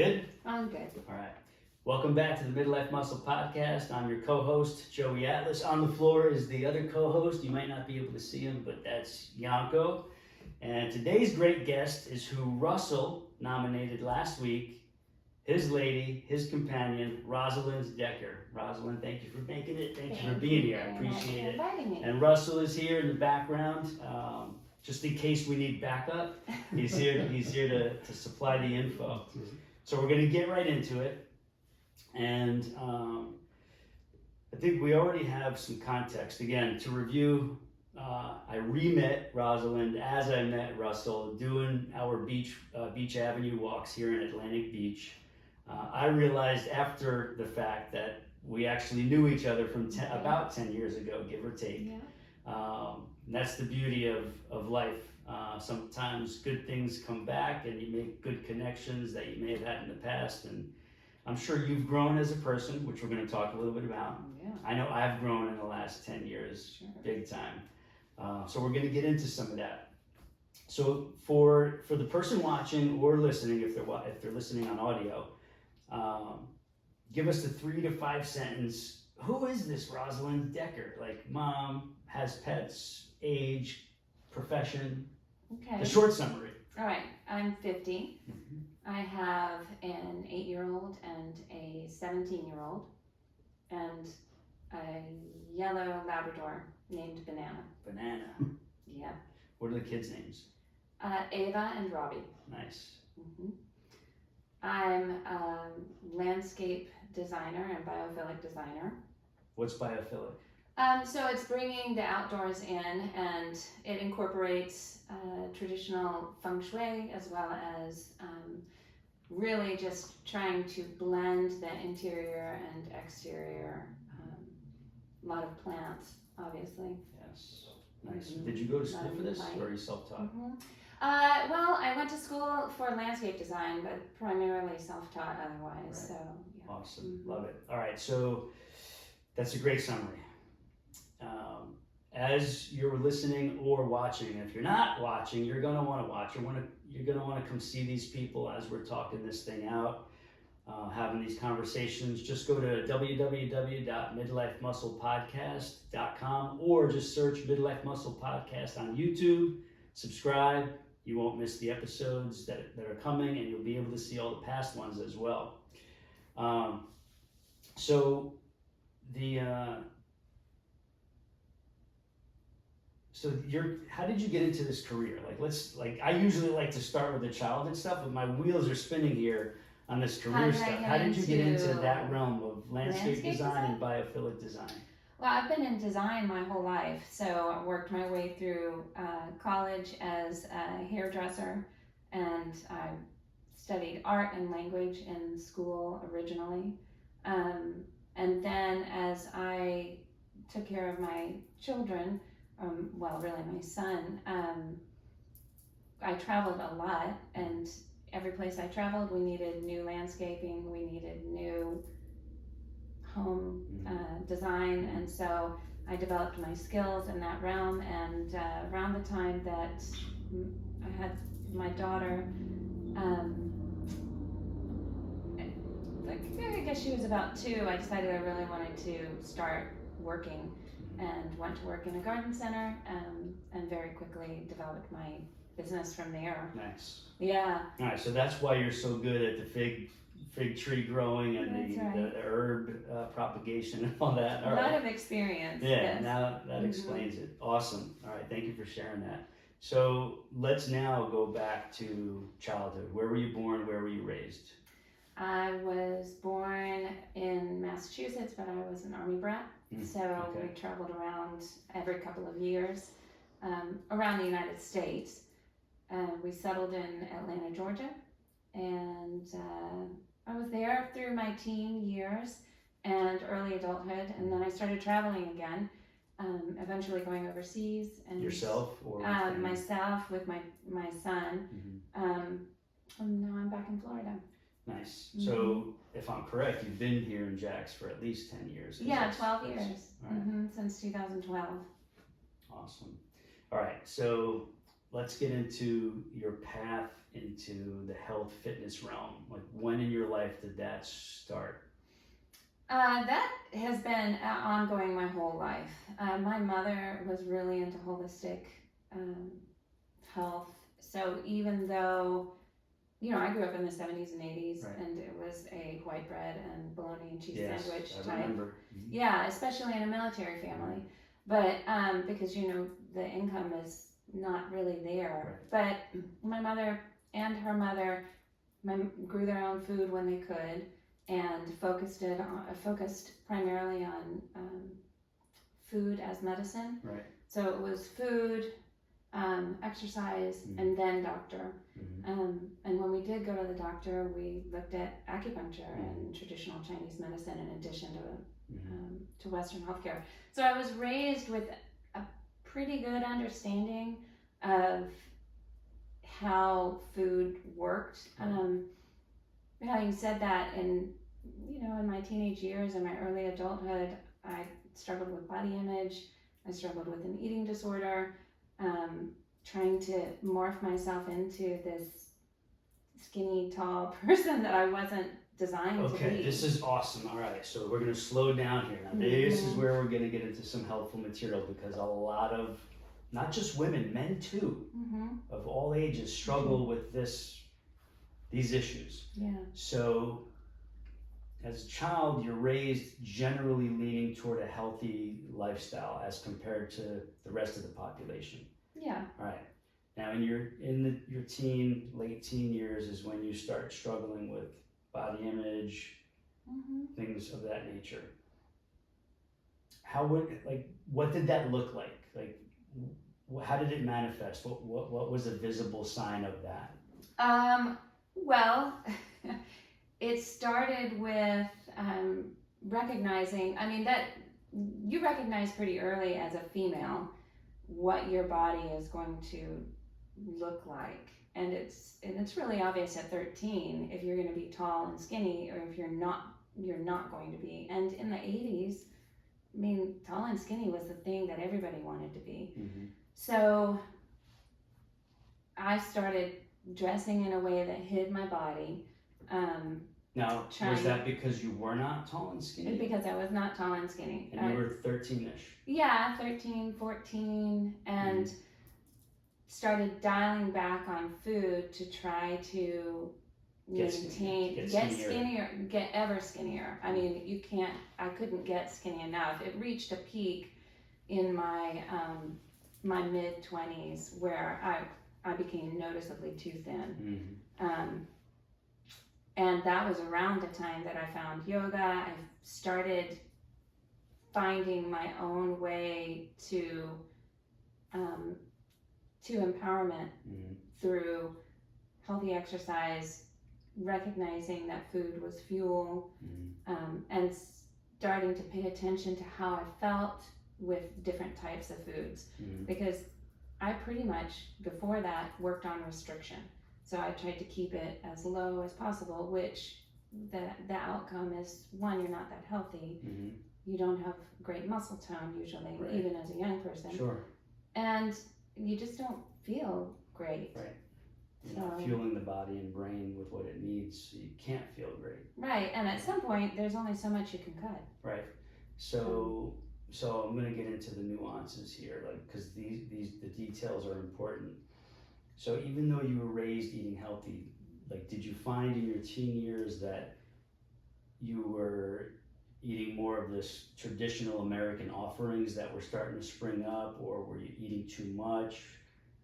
Good? I'm good. All right. Welcome back to the MIDLIFE MUSCLE Podcast. I'm your co-host, Joey Atlas. On the floor is the other co-host. You might not be able to see him, but that's Yanko. And today's great guest is who Russell nominated last week, his lady, his companion, Rosalinde Decker. Rosalinde, thank you for making it. Thank you for being here. I appreciate it. Me. And Russell is here in the background. Just in case we need backup, he's here to supply the info. So we're going to get right into it. And I think we already have some context. Again, to review, I re-met Rosalinde as I met Russell doing our Beach Avenue walks here in Atlantic Beach. I realized after the fact that we actually knew each other from about 10 years ago, give or take. Yeah. That's the beauty of life. Sometimes good things come back and you make good connections that you may have had in the past. And I'm sure you've grown as a person, which we're going to talk a little bit about. Yeah. I know I've grown in the last 10 years, Sure. big time. So we're going to get into some of that. So for the person watching or listening, if they're listening on audio, give us the 3 to 5 sentence. Who is this Rosalinde Decker? Like mom, has pets, age, profession. Okay. The short summary. All right. I'm 50. Mm-hmm. I have an 8-year-old and a 17-year-old, and a yellow Labrador named Banana. Banana. Yeah. What are the kids' names? Ava and Robbie. Nice. Mm-hmm. I'm a landscape designer and biophilic designer. What's biophilic? So it's bringing the outdoors in, and it incorporates traditional feng shui as well as really just trying to blend the interior and exterior. A lot of plants, obviously. Yes. Nice. Mm-hmm. Did you go to school for this, or are you self-taught? Mm-hmm. Well, I went to school for landscape design, but primarily self-taught otherwise. Right. So yeah. Awesome. Mm-hmm. Love it. All right. So that's a great summary. As you're listening or watching, if you're not watching, you're going to want to watch. You're going to want to come see these people as we're talking this thing out, having these conversations. Just go to www.midlifemusclepodcast.com or just search Midlife Muscle Podcast on YouTube. Subscribe. You won't miss the episodes that are coming, and you'll be able to see all the past ones as well. How did you get into this career? I usually like to start with the childhood stuff, but my wheels are spinning here on this career stuff. How did you get into that realm of landscape design and biophilic design? Well, I've been in design my whole life, so I worked my way through college as a hairdresser, and I studied art and language in school originally. And then as I took care of my children, really my son, I traveled a lot, and every place I traveled, we needed new landscaping, we needed new home design, and so I developed my skills in that realm. And around the time that I had my daughter, I guess she was about 2, I decided I really wanted to start working, and went to work in a garden center, and very quickly developed my business from there. Nice. Yeah. All right, so that's why you're so good at the fig tree growing and the herb propagation and all that. A lot of experience. Yeah, yes. Now that explains it. Awesome. All right, thank you for sharing that. So let's now go back to childhood. Where were you born? Where were you raised? I was born in Massachusetts, but I was an Army brat. So we traveled around every couple of years around the United States. We settled in Atlanta, Georgia, and I was there through my teen years and early adulthood, and then I started traveling again, eventually going overseas. And yourself or myself with my son. And now I'm back in Florida. Nice. So if I'm correct, you've been here in Jax for at least 10 years. Yeah, 12 years. Right. Since 2012. Awesome. All right. So let's get into your path into the health fitness realm. Like, when in your life did that start? That has been ongoing my whole life. My mother was really into holistic health. So even though, I grew up in the 70s and 80s, Right. and it was a white bread and bologna and cheese Yes, sandwich I type. remember. Yeah, especially in a military family. But because, the income is not really there. Right. But my mother and her mother grew their own food when they could, and focused primarily on food as medicine. Right. So it was food, exercise, and then doctor. And when we did go to the doctor, we looked at acupuncture and traditional Chinese medicine in addition to Western healthcare. So I was raised with a pretty good understanding of how food worked. Having said that, in my teenage years and my early adulthood, I struggled with body image. I struggled with an eating disorder, trying to morph myself into this skinny, tall person that I wasn't designed to be. Okay, this is awesome. All right, so we're going to slow down here. Now, this is where we're going to get into some helpful material, because a lot of, not just women, men too, of all ages struggle with these issues. Yeah. So, as a child, you're raised generally leaning toward a healthy lifestyle as compared to the rest of the population. Yeah. All right. Now, your late teen years is when you start struggling with body image, things of that nature. What did that look like? Like, how did it manifest? What was a visible sign of that? Well, it started with recognizing, that you recognize pretty early as a female what your body is going to look like. And it's really obvious at 13 if you're going to be tall and skinny, or if you're not going to be. And in the 80s, tall and skinny was the thing that everybody wanted to be. So I started dressing in a way that hid my body. Now, was that because you were not tall and skinny? Because I was not tall and skinny. And you were 13-ish? Yeah, 13, 14, and started dialing back on food to try to get skinnier, get ever skinnier. I couldn't get skinny enough. It reached a peak in my my mid-20s where I became noticeably too thin. And that was around the time that I found yoga. I started finding my own way to empowerment through healthy exercise, recognizing that food was fuel, and starting to pay attention to how I felt with different types of foods. Because I pretty much, before that, worked on restriction. So I tried to keep it as low as possible, which the outcome is, one, you're not that healthy. You don't have great muscle tone usually, even as a young person. Sure. And you just don't feel great. Right. You're not fueling the body and brain with what it needs, so you can't feel great. Right, and at some point, there's only so much you can cut. Right. So I'm going to get into the nuances here, because the details are important. So even though you were raised eating healthy, did you find in your teen years that you were eating more of this traditional American offerings that were starting to spring up, or were you eating too much,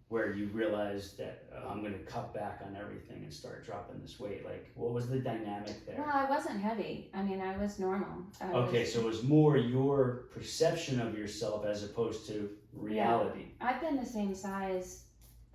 where you realized that I'm going to cut back on everything and start dropping this weight? What was the dynamic there? Well, I wasn't heavy. I was normal. So it was more your perception of yourself as opposed to reality. Yeah. I've been the same size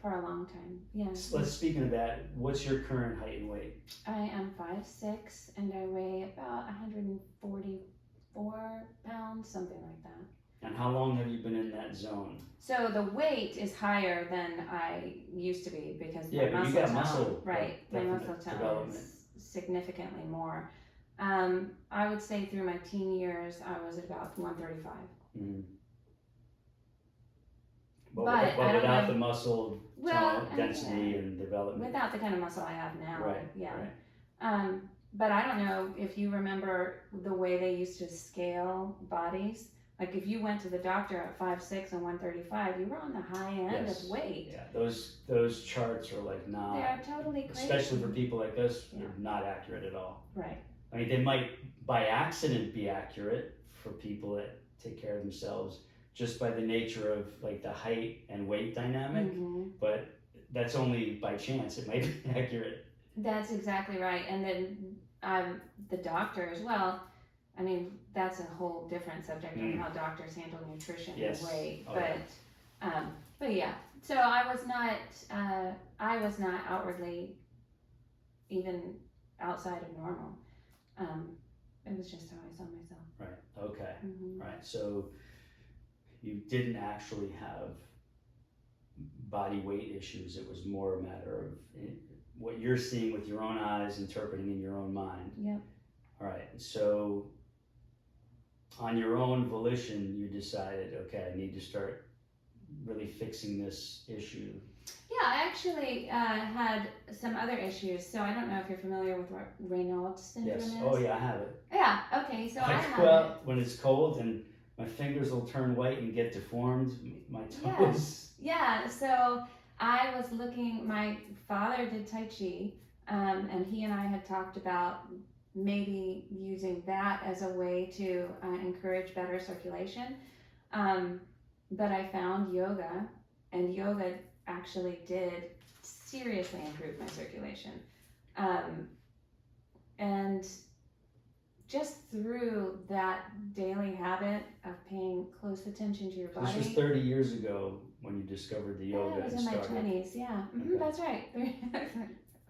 for a long time. Yes. Speaking of that, what's your current height and weight? I am 5'6", and I weigh about 144 pounds, something like that. And how long have you been in that zone? So the weight is higher than I used to be because my muscle you got tone, muscle, my muscle tone is significantly more. I would say through my teen years, I was about 135. but I don't without know, the muscle well, density and development. without the kind of muscle I have now. Right. Yeah. Right. But I don't know if you remember the way they used to scale bodies. Like if you went to the doctor at 5'6" and 135, you were on the high end Yes. of weight. Yeah, those charts are like not. They're totally crazy. Especially for people like us, Yeah. they're not accurate at all. Right. I mean, they might by accident be accurate for people that take care of themselves just by the nature of like the height and weight dynamic, but that's only by chance. It might be accurate. That's exactly right. And then the doctor as well. I mean, that's a whole different subject on how doctors handle nutrition and weight. But yeah. So I was not outwardly even outside of normal. It was just how I saw myself. Right. Okay. Right. So you didn't actually have body weight issues. It was more a matter of what you're seeing with your own eyes, interpreting in your own mind. Yep. All right. So on your own volition, you decided, okay, I need to start really fixing this issue. Yeah, I actually had some other issues. So I don't know if you're familiar with what Raynaud's syndrome is. Oh yeah, I have it. Yeah. Okay. So I have it. When it's cold and my fingers will turn white and get deformed, my toes. Yeah. So I was looking. My father did Tai Chi, and he and I had talked about maybe using that as a way to encourage better circulation. But I found yoga, and yoga actually did seriously improve my circulation. And just through that daily habit of paying close attention to your body. This was 30 years ago when you discovered the yoga. Yeah, it was in my 20s, yeah. Okay. That's right.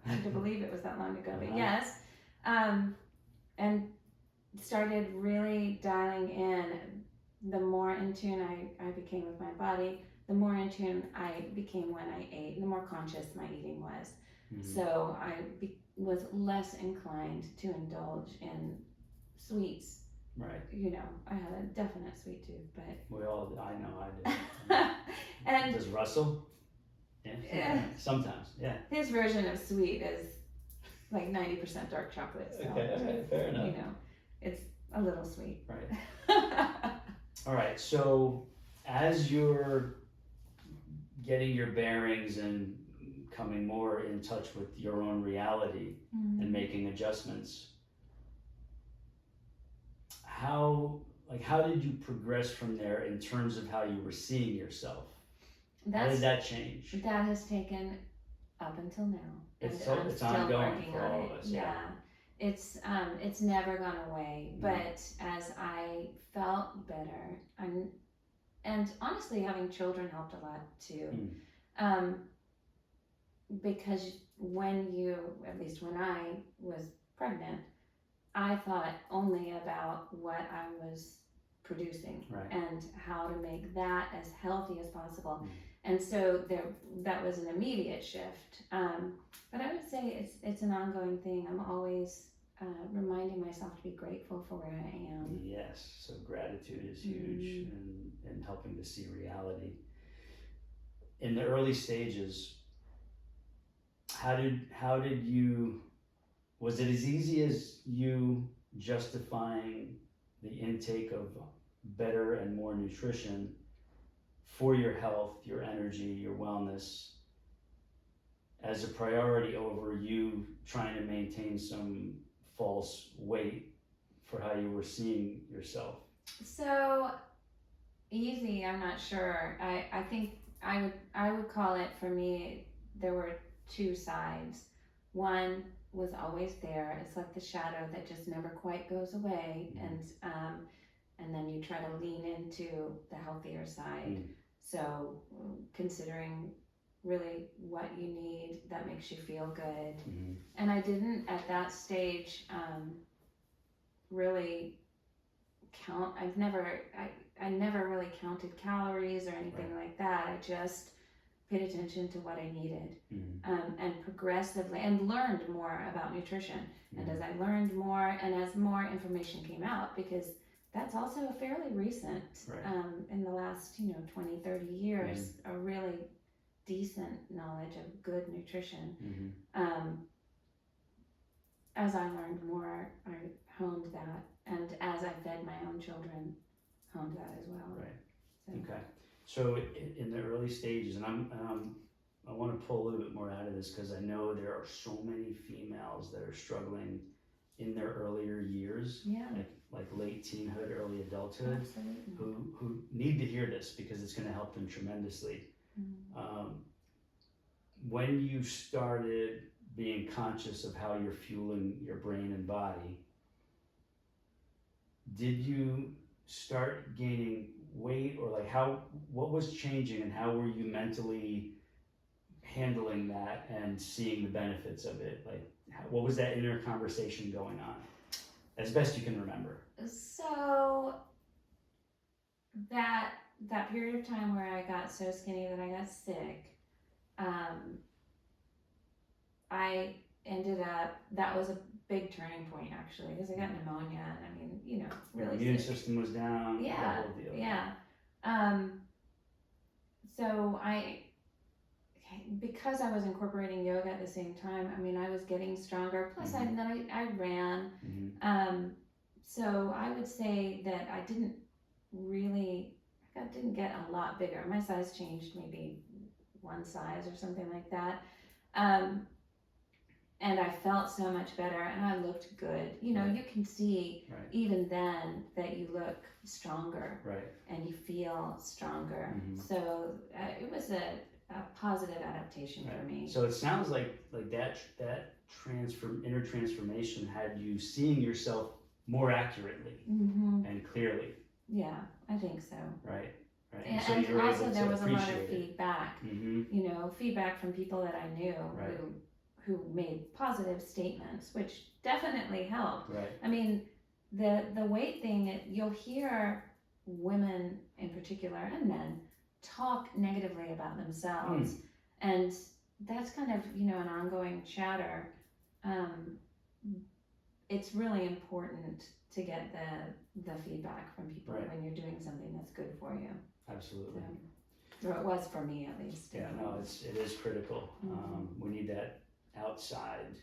Hard to believe it was that long ago, but yes. And started really dialing in. The more in tune I became with my body, the more in tune I became when I ate, the more conscious my eating was. So I was less inclined to indulge in sweets. Right. You know, I had a definite sweet tooth, but... I know I do. And does Russell? Yeah. Sometimes, yeah. His version of sweet is like 90% dark chocolate. So, okay, fair enough. You know, it's a little sweet. Right. All right, so as you're getting your bearings and coming more in touch with your own reality and making adjustments, how did you progress from there in terms of how you were seeing yourself? How did that change? That has taken up until now. It's still ongoing working for on all it. of us. Yeah. It's never gone away, but as I felt better, and honestly having children helped a lot too. Because at least when I was pregnant, I thought only about what I was producing and how to make that as healthy as possible. And so that was an immediate shift. But I would say it's an ongoing thing. I'm always reminding myself to be grateful for where I am. Yes, so gratitude is huge and helping to see reality. In the early stages, how did you, was it as easy as you justifying the intake of better and more nutrition for your health, your energy, your wellness as a priority over you trying to maintain some false weight for how you were seeing yourself? So easy, I'm not sure. I think I would call it, for me, there were two sides. One was always there. It's like the shadow that just never quite goes away, and then you try to lean into the healthier side. So considering really what you need that makes you feel good. And I didn't at that stage really count. I never really counted calories or anything like that. I just paid attention to what I needed, and progressively, and learned more about nutrition. And as I learned more, and as more information came out, because that's also fairly recent, Right. in the last, 20, 30 years, a really decent knowledge of good nutrition. As I learned more, I honed that, and as I fed my own children, honed that as well. Right. So. Okay. So in the early stages, and I want to pull a little bit more out of this because I know there are so many females that are struggling in their earlier years, Yeah. like late teenhood, early adulthood, Absolutely. who need to hear this because it's going to help them tremendously. When you started being conscious of how you're fueling your brain and body, did you start gaining weight, or like what was changing, and how were you mentally handling that and seeing the benefits of it? Like, what was that inner conversation going on, as best you can remember? So that period of time where I got so skinny that I got sick, I ended up, that was a big turning point actually, because I got pneumonia, and I mean, really Your immune sick. system was down. Yeah, the whole deal. yeah. So because I was incorporating yoga at the same time, I mean, I was getting stronger. Plus, I ran. So I would say that I didn't get a lot bigger. My size changed maybe one size or something like that. And I felt so much better, and I looked good. You can see even then that you look stronger, and you feel stronger. So it was a positive adaptation for me. So it sounds like that inner transformation had you seeing yourself more accurately and clearly. Yeah, I think so. Right. And so you were also able there to was a lot of appreciate it. feedback. Feedback from people that I knew who made positive statements, which definitely helped. Right. I mean, the weight thing, you'll hear women in particular, and men, talk negatively about themselves. And that's kind of, an ongoing chatter. It's really important to get the feedback from people when you're doing something that's good for you. Absolutely. Or it was for me, at least. Yeah, no, it is critical. We need that outside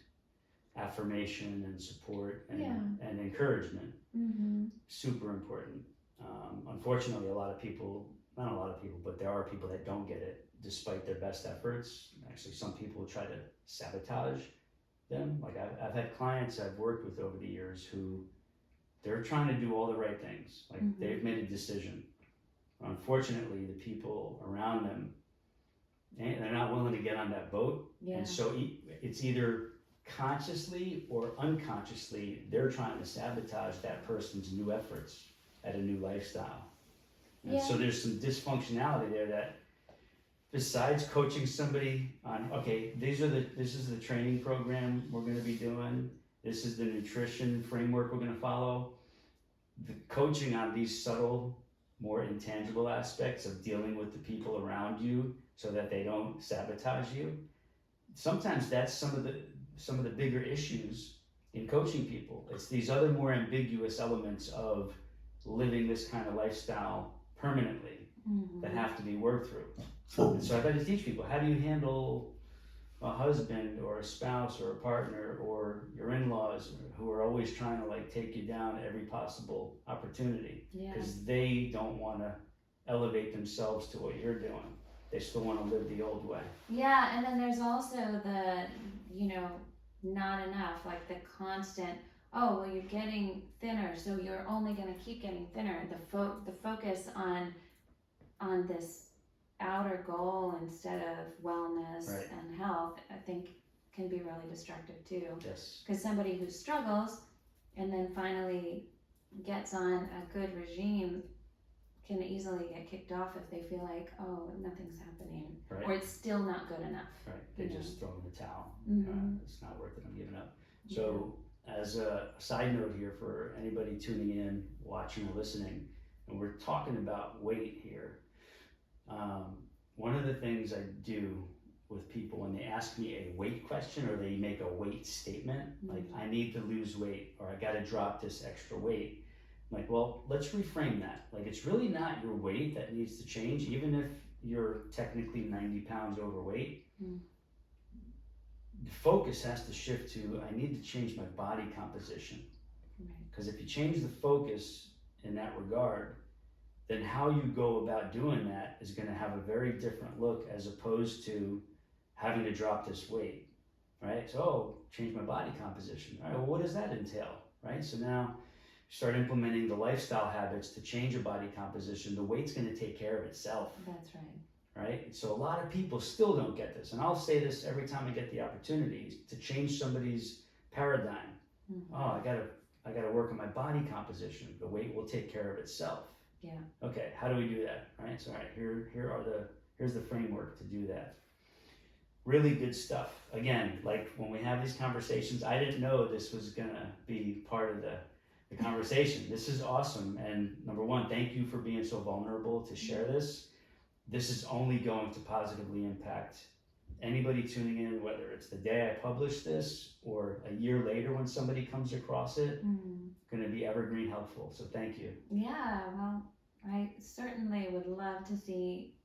affirmation and support and encouragement. Super important. Unfortunately, not a lot of people, but there are people that don't get it despite their best efforts. Actually, some people try to sabotage them. Like I've had clients I've worked with over the years who they're trying to do all the right things. Like they've made a decision. Unfortunately, the people around them, they're not willing to get on that boat. And so it's either consciously or unconsciously, they're trying to sabotage that person's new efforts at a new lifestyle. And so there's some dysfunctionality there that, besides coaching somebody on, okay, this is the training program we're going to be doing, this is the nutrition framework we're going to follow, the coaching on these subtle, more intangible aspects of dealing with the people around you so that they don't sabotage you. Sometimes that's some of the bigger issues in coaching people. It's these other more ambiguous elements of living this kind of lifestyle permanently that have to be worked through. And so I've had to teach people, how do you handle a husband or a spouse or a partner or your in-laws who are always trying to take you down at every possible opportunity because they don't want to elevate themselves to what you're doing. They still want to live the old way. Yeah, and then there's also the, not enough, like the constant, oh, well, you're getting thinner, so you're only going to keep getting thinner. The focus on this outer goal instead of wellness and health, I think, can be really destructive too. Yes. Because somebody who struggles and then finally gets on a good regime can easily get kicked off if they feel like, oh, nothing's happening, or it's still not good enough. Right. They just throw in the towel. It's not worth it. I'm giving up. So, as a side note here for anybody tuning in, watching, or listening, and we're talking about weight here. One of the things I do with people when they ask me a weight question or they make a weight statement, like I need to lose weight or I got to drop this extra weight, Like, well, let's reframe that. Like, it's really not your weight that needs to change, even if you're technically 90 pounds overweight. The focus has to shift to, I need to change my body composition. Because if you change the focus in that regard, then how you go about doing that is going to have a very different look as opposed to having to drop this weight, right? So, change my body composition. All right, well, what does that entail, right? So now you start implementing the lifestyle habits to change your body composition. The weight's going to take care of itself. That's right. Right? So a lot of people still don't get this. And I'll say this every time I get the opportunity to change somebody's paradigm. Oh, I gotta work on my body composition. The weight will take care of itself. Yeah. Okay, how do we do that? Right? So here's the framework to do that. Really good stuff. Again, like when we have these conversations, I didn't know this was gonna be part of the conversation. This is awesome. And number one, thank you for being so vulnerable to share this. This is only going to positively impact anybody tuning in, whether it's the day I publish this or a year later when somebody comes across it. Going to be evergreen helpful. So thank you. Yeah, well, I certainly would love to see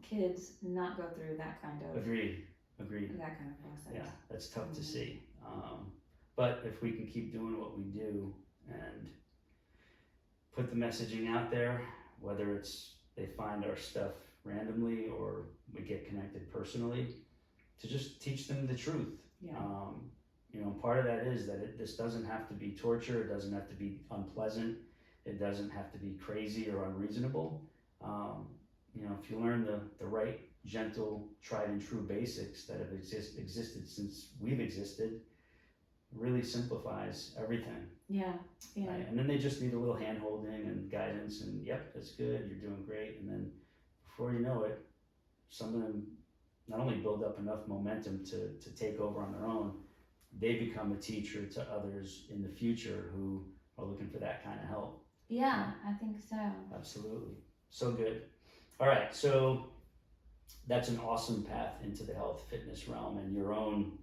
kids not go through that kind of Agreed. that kind of process. Yeah, that's tough to see. But if we can keep doing what we do and put the messaging out there, whether it's they find our stuff randomly or we get connected personally, to just teach them the truth. Yeah. Part of that is that this doesn't have to be torture. It doesn't have to be unpleasant. It doesn't have to be crazy or unreasonable. If you learn the right, gentle, tried and true basics that have existed since we've existed, really simplifies everything. Yeah. Right? And then they just need a little hand holding and guidance and yep, that's good, you're doing great. And then before you know it, some of them not only build up enough momentum to take over on their own, they become a teacher to others in the future who are looking for that kind of help. Yeah, I think so. Absolutely. So good. All right, so that's an awesome path into the health fitness realm and your own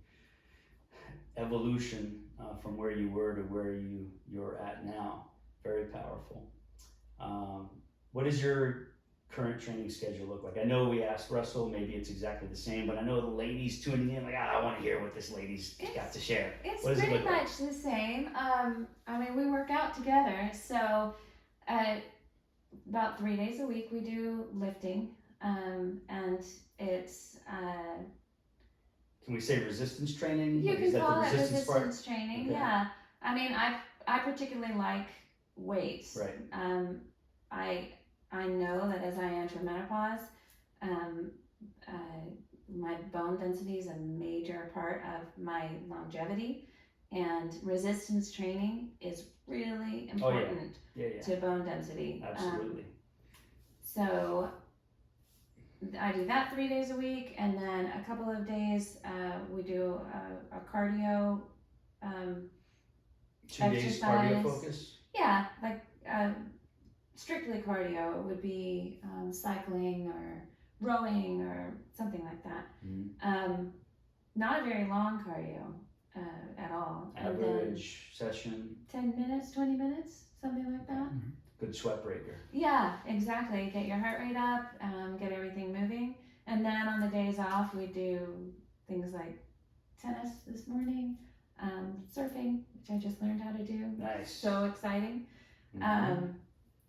evolution from where you were to where you're at now. Very powerful. What does your current training schedule look like? I know we asked Russell, maybe it's exactly the same, but I know the ladies tuning in, like, I want to hear what this lady's got to share. It's pretty much the same. We work out together, so about 3 days a week we do lifting, and it's can we say resistance training? You can call it resistance training. Okay. Yeah. I particularly like weights. Right. I know that as I enter menopause, my bone density is a major part of my longevity, and resistance training is really important to bone density. Absolutely. So I do that 3 days a week, and then a couple of days we do a cardio 2 days cardio focus? Yeah, like strictly cardio would be cycling or rowing or something like that. Not a very long cardio at all. Average session? 10 minutes, 20 minutes, something like that. Good sweat breaker. Yeah, exactly. Get your heart rate up, get everything moving. And then on the days off, we do things like tennis this morning, surfing, which I just learned how to do. Nice. So exciting.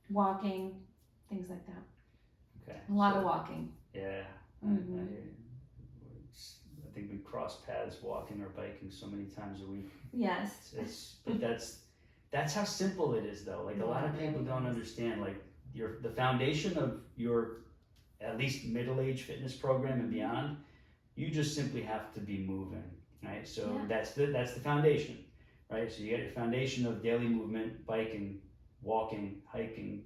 Walking, things like that. Okay. A lot of walking. Yeah. I think we cross paths walking or biking so many times a week. Yes. But that's how simple it is, though. Like a lot of people don't understand. Like the foundation of your at least middle-age fitness program and beyond, you just simply have to be moving, right? So that's the foundation, right? So you got your foundation of daily movement, biking, walking, hiking,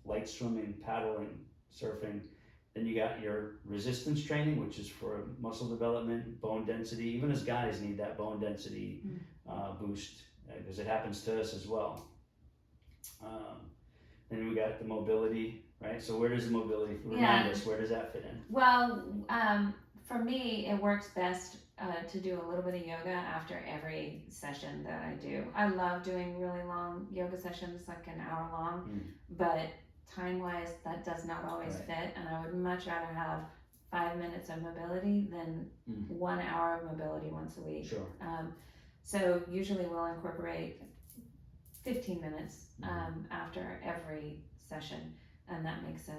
light swimming, paddling, surfing. Then you got your resistance training, which is for muscle development, bone density. Even as guys need that bone density boost, because it happens to us as well. Then we got the mobility, right? So where does the mobility, remind us, where does that fit in? Well, for me, it works best to do a little bit of yoga after every session that I do. I love doing really long yoga sessions, like an hour long, but time-wise, that does not always fit, and I would much rather have 5 minutes of mobility than 1 hour of mobility once a week. Sure. So usually we'll incorporate 15 minutes after every session, and that makes a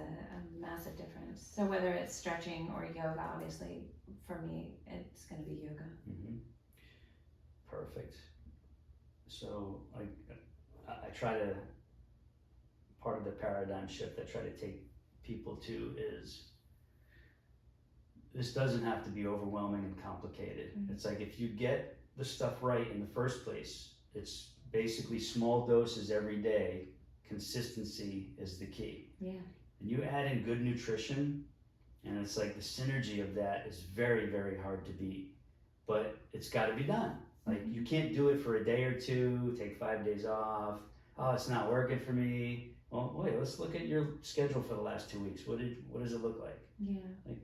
massive difference. So whether it's stretching or yoga, obviously for me it's going to be yoga. Perfect. So I try to, part of the paradigm shift I try to take people to is, this doesn't have to be overwhelming and complicated. It's like, if you get the stuff right in the first place, it's basically small doses every day. Consistency is the key. Yeah. And you add in good nutrition, and it's like the synergy of that is very, very hard to beat. But it's got to be done. Like, you can't do it for a day or two, take 5 days off. Oh, it's not working for me. Well, wait, let's look at your schedule for the last 2 weeks. What does it look like? Yeah. Like,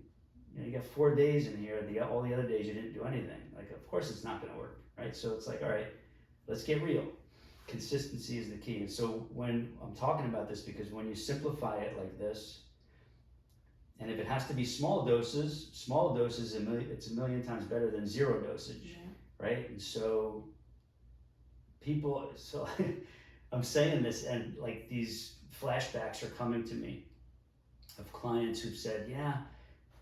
you got 4 days in here. All the other days you didn't do anything. Like, of course it's not going to work, right? So it's like, all right, let's get real. Consistency is the key. And so when I'm talking about this, because when you simplify it like this, and if it has to be small doses, it's a million times better than zero dosage, right? And so I'm saying this, and like these flashbacks are coming to me of clients who've said, yeah,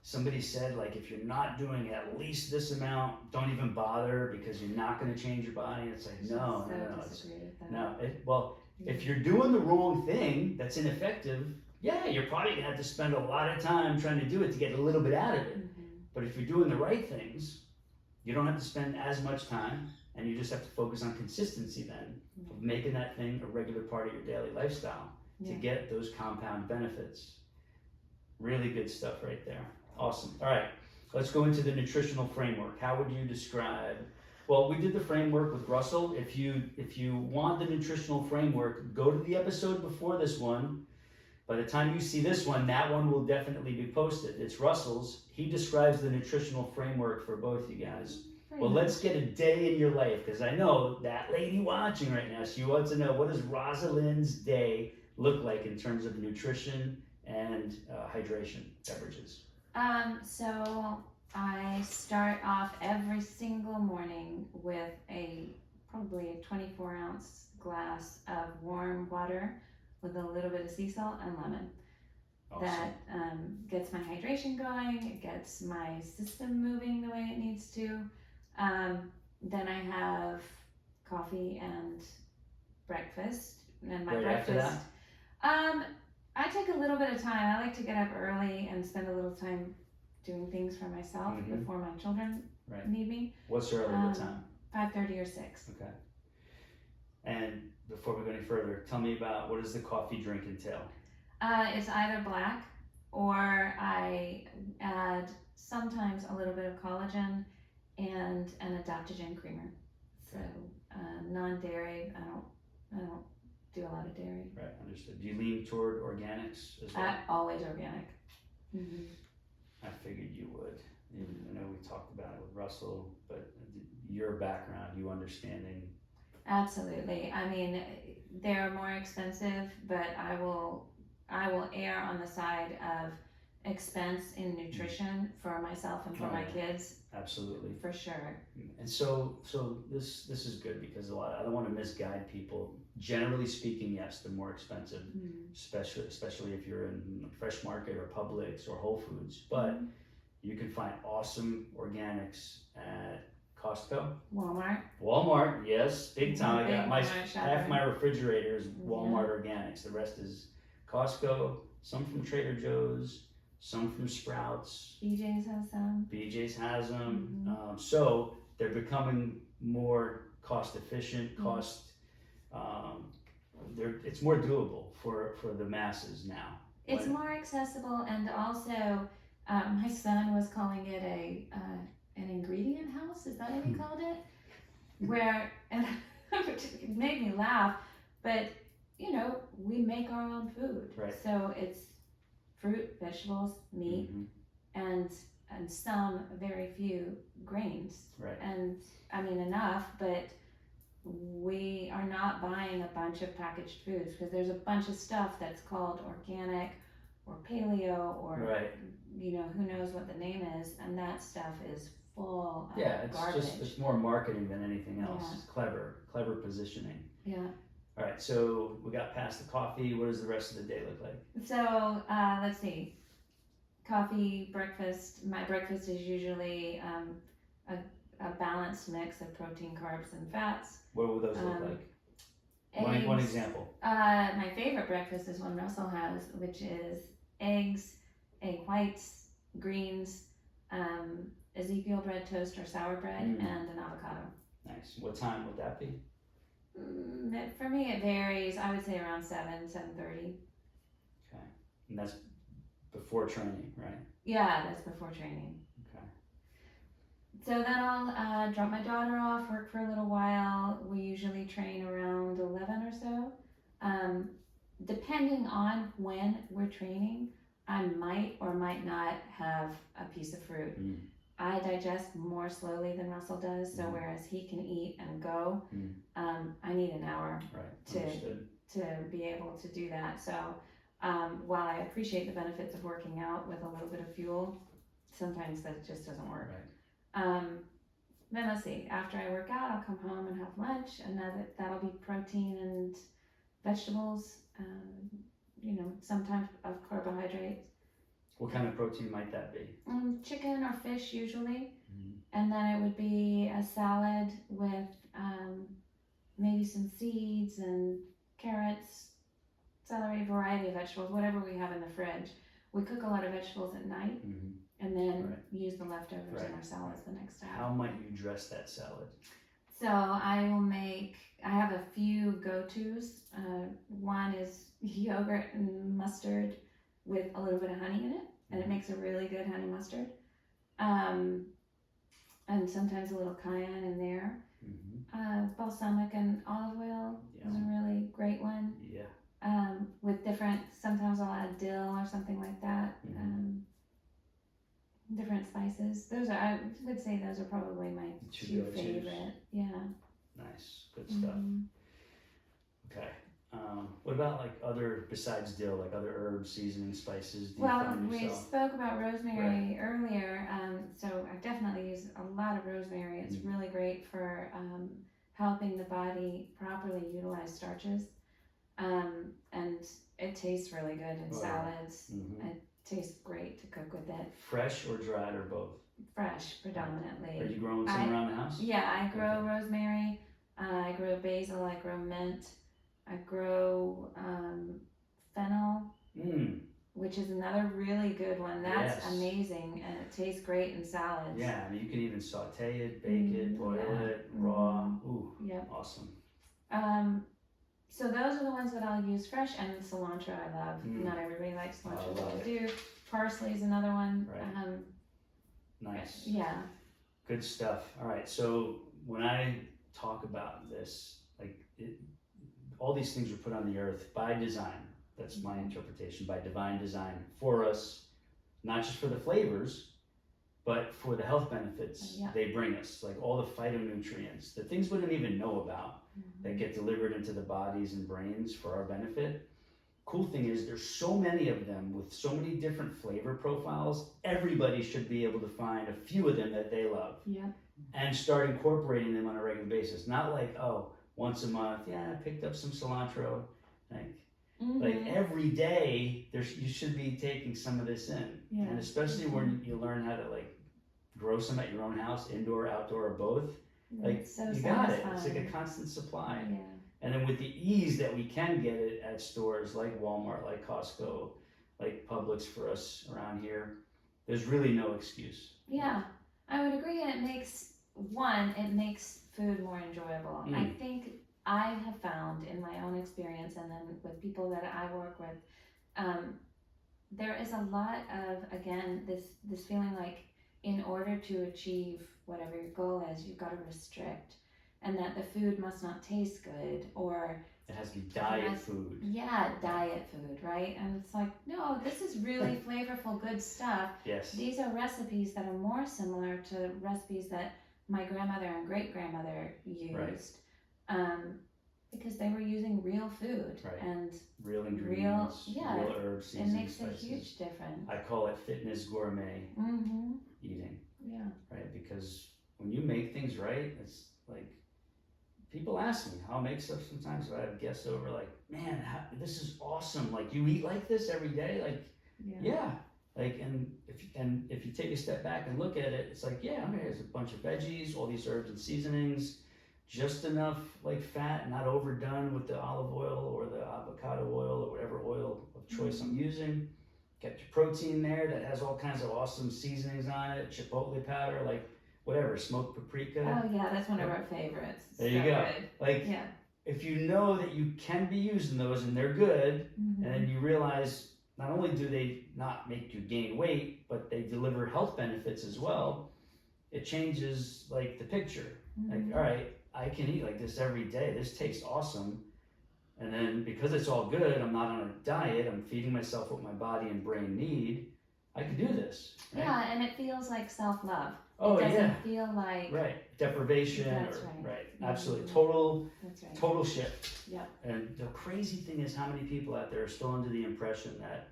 somebody said, like, if you're not doing at least this amount, don't even bother, because you're not going to change your body. It's like, no. If you're doing the wrong thing that's ineffective, yeah, you're probably going to have to spend a lot of time trying to do it to get a little bit out of it. But if you're doing the right things, you don't have to spend as much time, and you just have to focus on consistency then, of making that thing a regular part of your daily lifestyle to get those compound benefits. Really good stuff right there. Awesome. All right, let's go into the nutritional framework. How would you describe? Well, we did the framework with Russell. If you want the nutritional framework, go to the episode before this one. By the time you see this one, that one will definitely be posted. It's Russell's. He describes the nutritional framework for both you guys. Well, let's get a day in your life, because I know that lady watching right now, she wants to know, what does Rosalinde's day look like in terms of nutrition and hydration, beverages? So I start off every single morning with probably a 24-ounce glass of warm water with a little bit of sea salt and lemon. Awesome. That gets my hydration going, it gets my system moving the way it needs to. Then I have coffee and breakfast. And my breakfast. After that? I take a little bit of time. I like to get up early and spend a little time doing things for myself before my children need me. What's early? What time? 5:30 or 6. Okay. And before we go any further, tell me about, what does the coffee drink entail? It's either black, or I add sometimes a little bit of collagen and an adaptogen creamer. So non-dairy. I don't do a lot of dairy. Right, understood. Do you lean toward organics as well? Always organic. I figured you would. I know we talked about it with Russell, but your background, you understanding. Absolutely. I mean, they're more expensive, but I will err on the side of expense in nutrition for myself and for my kids. Absolutely. For sure. And so this is good, because I don't want to misguide people. Generally speaking, yes, they're more expensive, especially if you're in Fresh Market or Publix or Whole Foods. But you can find awesome organics at Costco, Walmart, yes, big time. I got half my refrigerator is Walmart organics. The rest is Costco. Some from Trader Joe's, some from Sprouts. BJ's has some. So they're becoming more cost efficient. It's more doable for the masses now. It's more accessible, and also my son was calling it an ingredient house. Is that what he called it? And it made me laugh, but we make our own food. Right. So it's fruit, vegetables, meat, and and some very few grains. Right. And I mean enough, but we are not buying a bunch of packaged foods because there's a bunch of stuff that's called organic or paleo or Right. you know, who knows what the name is, and that stuff is full of Yeah, it's garbage. it's more marketing than anything else. Yeah. It's clever positioning. Yeah. All right, so we got past the coffee. What does the rest of the day look like? So let's see. Coffee, breakfast. My breakfast is usually a balanced mix of protein, carbs, and fats. What would those look like? Eggs. One example. My favorite breakfast is one Russell has, which is eggs, egg whites, greens, Ezekiel bread toast or sour bread, and an avocado. Nice. What time would that be? For me, it varies. I would say around 7:30. Okay. And that's before training, right? Yeah, that's before training. Okay. So then I'll drop my daughter off, work for a little while. We usually train around 11 or so. Depending on when we're training, I might or might not have a piece of fruit. I digest more slowly than Russell does, so whereas he can eat and go, I need an hour to be able to do that. So while I appreciate the benefits of working out with a little bit of fuel, sometimes that just doesn't work. Right. Then let's see, after I work out, I'll come home and have lunch, and that'll be protein and vegetables, you know, some type of carbohydrates. What kind of protein might that be? Chicken or fish usually, and then it would be a salad with maybe some seeds and carrots, celery, variety of vegetables, whatever we have in the fridge. We cook a lot of vegetables at night, and then use the leftovers in our salads the next day. How might you dress that salad? So I have a few go-tos. One is yogurt and mustard with a little bit of honey in it, and it makes a really good honey mustard. And sometimes a little cayenne in there. Balsamic and olive oil is a really great one. Yeah. With sometimes I'll add dill or something like that. Different spices. I would say those are probably my two favorite. Yeah. Nice. Good stuff. Okay. What about like besides dill, like other herbs, seasoning, spices? We spoke about rosemary earlier, so I definitely use a lot of rosemary. It's really great for helping the body properly utilize starches, and it tastes really good in salads. It tastes great to cook with it. Fresh or dried or both? Fresh, predominantly. Are you growing some around the house? Yeah, I grow rosemary, I grow basil, I grow mint. I grow fennel, which is another really good one. That's amazing, and it tastes great in salads. Yeah, I mean, you can even saute it, bake it, boil it, raw. Ooh, awesome. So those are the ones that I'll use fresh, and cilantro I love. Not everybody likes cilantro, but I do. Parsley is another one. Right. Nice. Yeah. Good stuff. All right, so when I talk about this, all these things were put on the earth by design. That's my interpretation, by divine design for us, not just for the flavors, but for the health benefits they bring us, like all the phytonutrients, the things we don't even know about that get delivered into the bodies and brains for our benefit. Cool thing is there's so many of them with so many different flavor profiles. Everybody should be able to find a few of them that they love and start incorporating them on a regular basis. Not like, once a month, I picked up some cilantro. Like every day, you should be taking some of this in, and especially when you learn how to grow some at your own house, indoor, outdoor, or both. You got it. It's like a constant supply. And then with the ease that we can get it at stores like Walmart, like Costco, like Publix for us around here, there's really no excuse. Yeah, I would agree, and it makes food more enjoyable. I think I have found in my own experience, and then with people that I work with, there is a lot of, again, this feeling like in order to achieve whatever your goal is, you've got to restrict, and that the food must not taste good, or it has to be diet food. Yeah, diet food, right? And it's like, no, this is really flavorful, good stuff. Yes. These are recipes that are more similar to recipes that my grandmother and great grandmother used, because they were using real food and real ingredients, real herbs, seasonings, it makes spices. a huge difference. I call it fitness gourmet eating. Yeah. Right, because when you make things right, it's like, people ask me how I make stuff sometimes. I have guests over, like, man, this is awesome. Like, you eat like this every day? Like, yeah. Like, and if you take a step back and look at it, it's like, yeah, there's a bunch of veggies, all these herbs and seasonings, just enough like fat, not overdone with the olive oil or the avocado oil or whatever oil of choice I'm using. Got your protein there that has all kinds of awesome seasonings on it, chipotle powder, like whatever, smoked paprika. Oh yeah, that's one of our favorites. There you go. Good. Like, if you know that you can be using those and they're good, and then you realize not only do they not make you gain weight, but they deliver health benefits as well, it changes like the picture. Like, all right, I can eat like this every day. This tastes awesome. And then because it's all good, I'm not on a diet, I'm feeding myself what my body and brain need, I can do this. Right? Yeah, and it feels like self-love. Oh, it doesn't feel like deprivation. That's right. Absolutely. Total shift. Yeah. And the crazy thing is how many people out there are still under the impression that,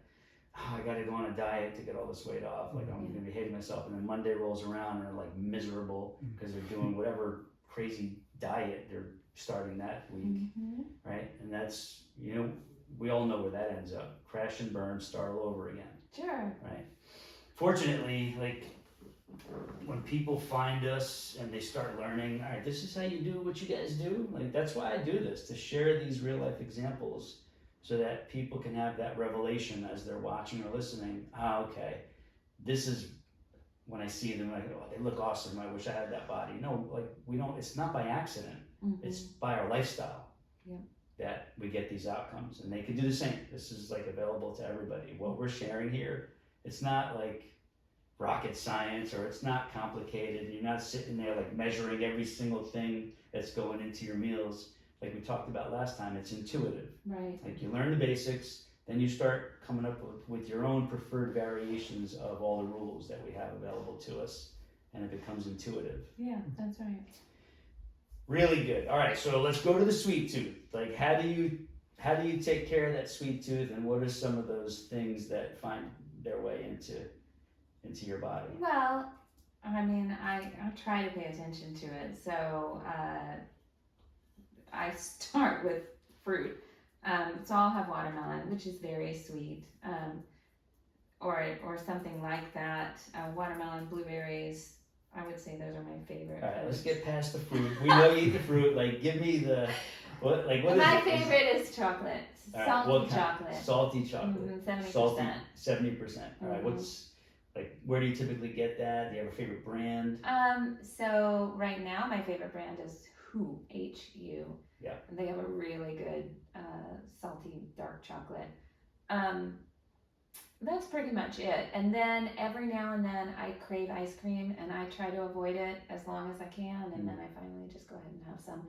I got to go on a diet to get all this weight off. Like, I'm going to be hating myself. And then Monday rolls around and they're like miserable because they're doing whatever crazy diet they're starting that week. Right. And that's, we all know where that ends up. Crash and burn, start all over again. Sure. Right. Fortunately, like, when people find us and they start learning, all right, this is how you do what you guys do. Like, that's why I do this, to share these real life examples so that people can have that revelation as they're watching or listening. Okay, this is when I see them, like, oh, they look awesome. I wish I had that body. No, like, we don't, it's not by accident. It's by our lifestyle that we get these outcomes, and they can do the same. This is like available to everybody. What we're sharing here, it's not like rocket science, or it's not complicated. You're not sitting there like measuring every single thing that's going into your meals. Like we talked about last time, it's intuitive. Right. Like, you learn the basics, then you start coming up with your own preferred variations of all the rules that we have available to us, and it becomes intuitive. Yeah, that's right. Really good. All right, so let's go to the sweet tooth. Like, how do you take care of that sweet tooth, and what are some of those things that find their way into your body? Well, I mean, I try to pay attention to it. So I start with fruit. So I'll have watermelon, which is very sweet, or something like that. Watermelon, blueberries. I would say those are my favorite. All right, let's get past the fruit. We know you eat the fruit. Like, give me the what? Like, what? My favorite is chocolate. Salty chocolate. Salty chocolate. 70%. Salty, 70%. All right. What's like? Where do you typically get that? Do you have a favorite brand? So right now my favorite brand is Hu. H-U. Yeah. And they have a really good salty dark chocolate. That's pretty much it. And then every now and then I crave ice cream, and I try to avoid it as long as I can, and then I finally just go ahead and have some.